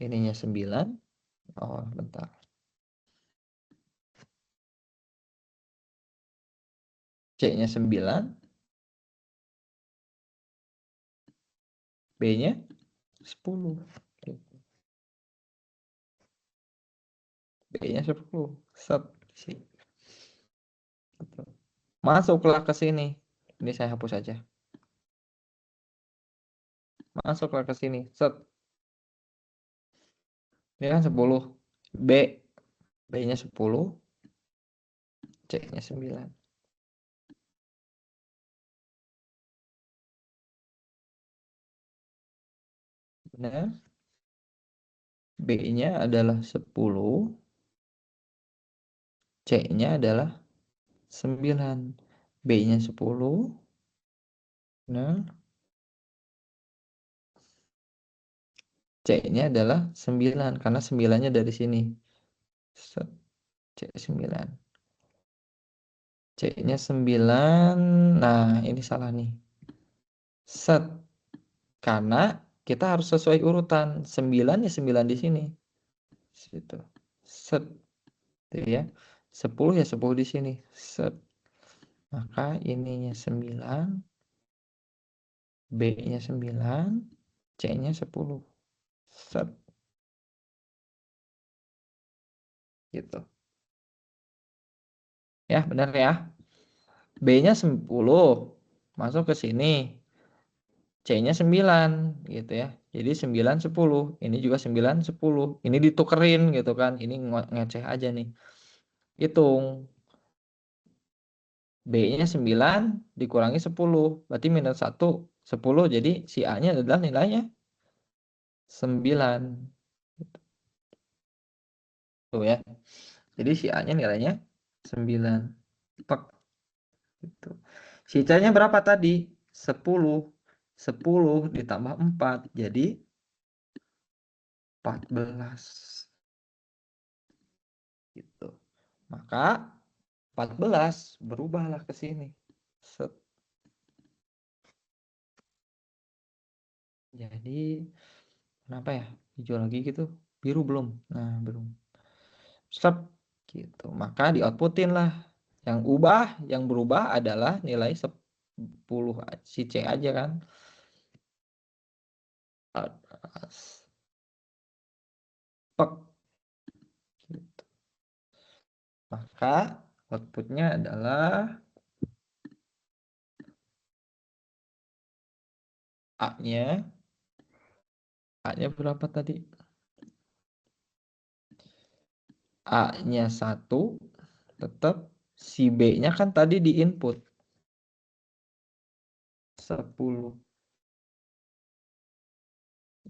Ininya 9. Oh, bentar. C-nya 9. B-nya 10. Gitu. B-nya 10. Set. Gitu. Masuklah ke sini. Ini saya hapus aja. Masuklah ke sini. Set. Ini kan 10. B-nya 10. C-nya 9. Benar. B-nya adalah 10. C-nya adalah 9. B-nya 10. Nah, C-nya adalah 9 karena 9-nya dari sini. Set. C9. C-nya 9. Nah, ini salah nih. Set. Karena kita harus sesuai urutan. 9 ya 9 di sini. Situ. Set. Tuh ya. 10 ya 10 di sini. Set. Maka ininya 9. B-nya 9. C-nya 10. Set. Gitu. Ya, benar ya. B-nya 10. Masuk ke sini. C-nya 9 gitu ya. Jadi 9 10. Ini juga 9 10. Ini ditukerin gitu kan. Ini ngeceh aja nih. Hitung. B-nya 9 dikurangi 10. Berarti minus 1 10. Jadi si A-nya adalah nilainya 9. Tuh ya. Jadi si A-nya nilainya 9. Tek. Gitu. Si C-nya berapa tadi? 10. 10 ditambah 4. Jadi 14. Gitu. Maka 14 berubahlah ke sini. Set. Jadi kenapa ya? Hijau lagi gitu. Biru belum. Nah, belum. Stop. Gitu. Maka di outputin lah. Yang berubah adalah nilai 10 si C aja kan. Pek. Gitu. Maka outputnya adalah A-nya berapa tadi? A-nya 1 tetap, si B-nya kan tadi di input 10.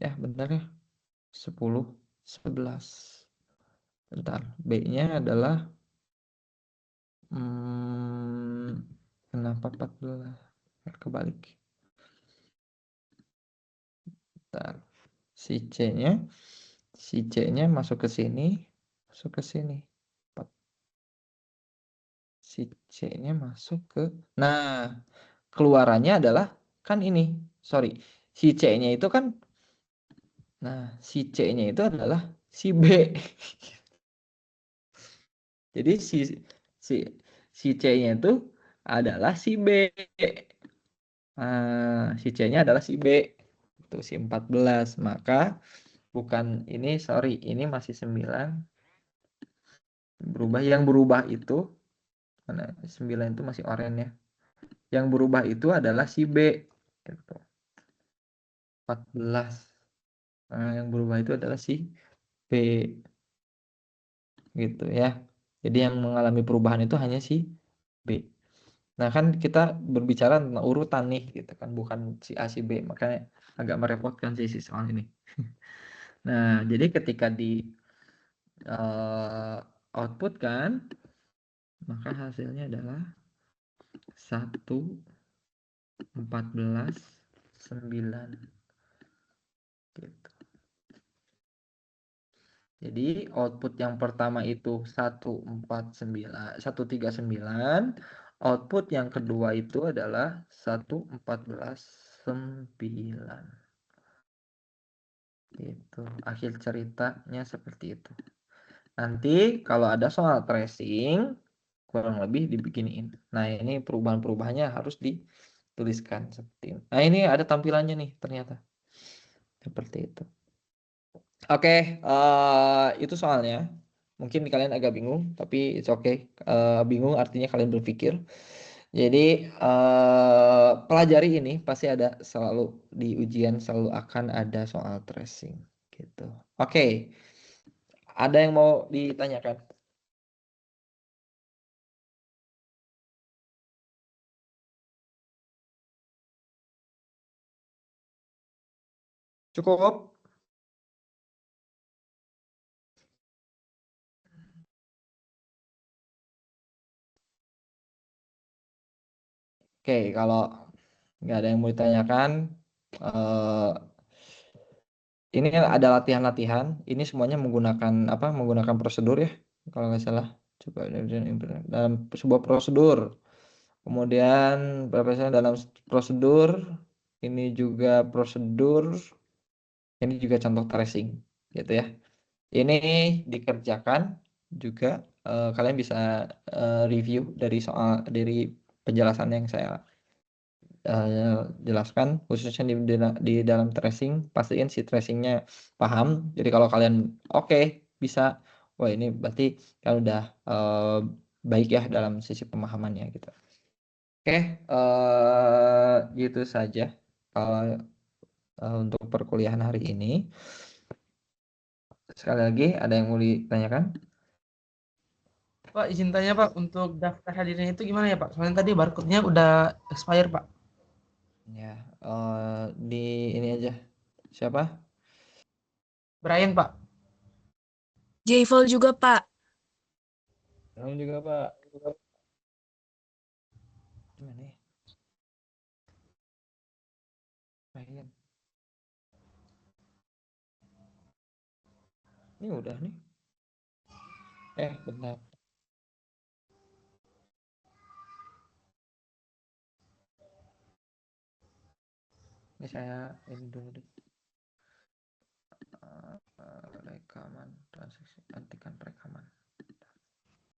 Ya, benar ya. 10 11. Bentar, B-nya adalah kenapa 14? Kebalik. Bentar. Si C-nya masuk ke sini, Si C-nya masuk ke, nah, keluarannya adalah kan ini. Sorry. Si C-nya itu kan, nah, si C-nya itu adalah si B. Jadi si C-nya itu adalah si B. Nah, si C-nya adalah si B. Itu si 14. Maka bukan ini, sorry, ini masih 9. Yang berubah itu, mana 9 itu masih oranye ya. Yang berubah itu adalah si B. Gitu. 14. Nah, yang berubah itu adalah si B. Gitu ya. Jadi yang mengalami perubahan itu hanya si B. Nah, kan kita berbicara tentang urutan nih gitu kan, bukan si A si B. Makanya agak merepotkan sih si soal ini. Nah, jadi ketika di output kan, maka hasilnya adalah 1, 14, 9 gitu. Jadi output yang pertama itu 139, 139. Output yang kedua itu adalah 114, 9. Gitu. Akhir ceritanya seperti itu. Nanti kalau ada soal tracing kurang lebih dibikinin. Nah, ini perubahan-perubahannya harus dituliskan seperti ini. Nah, ini ada tampilannya nih ternyata. Seperti itu. Oke, itu soalnya. Mungkin kalian agak bingung, tapi it's okay. Bingung artinya kalian berpikir. Jadi pelajari ini pasti ada selalu di ujian selalu akan ada soal tracing gitu. Oke. Ada yang mau ditanyakan? Cukup? Oke, kalau nggak ada yang mau ditanyakan, ini ada latihan-latihan. Ini semuanya menggunakan apa? Menggunakan prosedur ya, kalau nggak salah. Coba dalam sebuah prosedur. Kemudian misalnya dalam prosedur, ini juga prosedur, ini juga contoh tracing, gitu ya. Ini dikerjakan juga. Kalian bisa review dari soal dari penjelasan yang saya jelaskan, khususnya di dalam tracing. Pastiin si tracingnya paham. Jadi kalau kalian oke bisa, wah ini berarti kalian udah baik ya dalam sisi pemahamannya gitu. Oke, gitu saja untuk perkuliahan hari ini. Sekali lagi, ada yang mau ditanyakan? Pak, izin tanya Pak, untuk daftar hadirnya itu gimana ya Pak? Soalnya tadi barcode-nya udah expire Pak. Ya, di ini aja. Siapa? Brian Pak. Jayful juga, Pak. Kamu juga, Pak. Gimana ya? Brian. Ini udah nih. Bentar. Ini saya ini dulu deh. Rekaman transaksi, hentikan rekaman.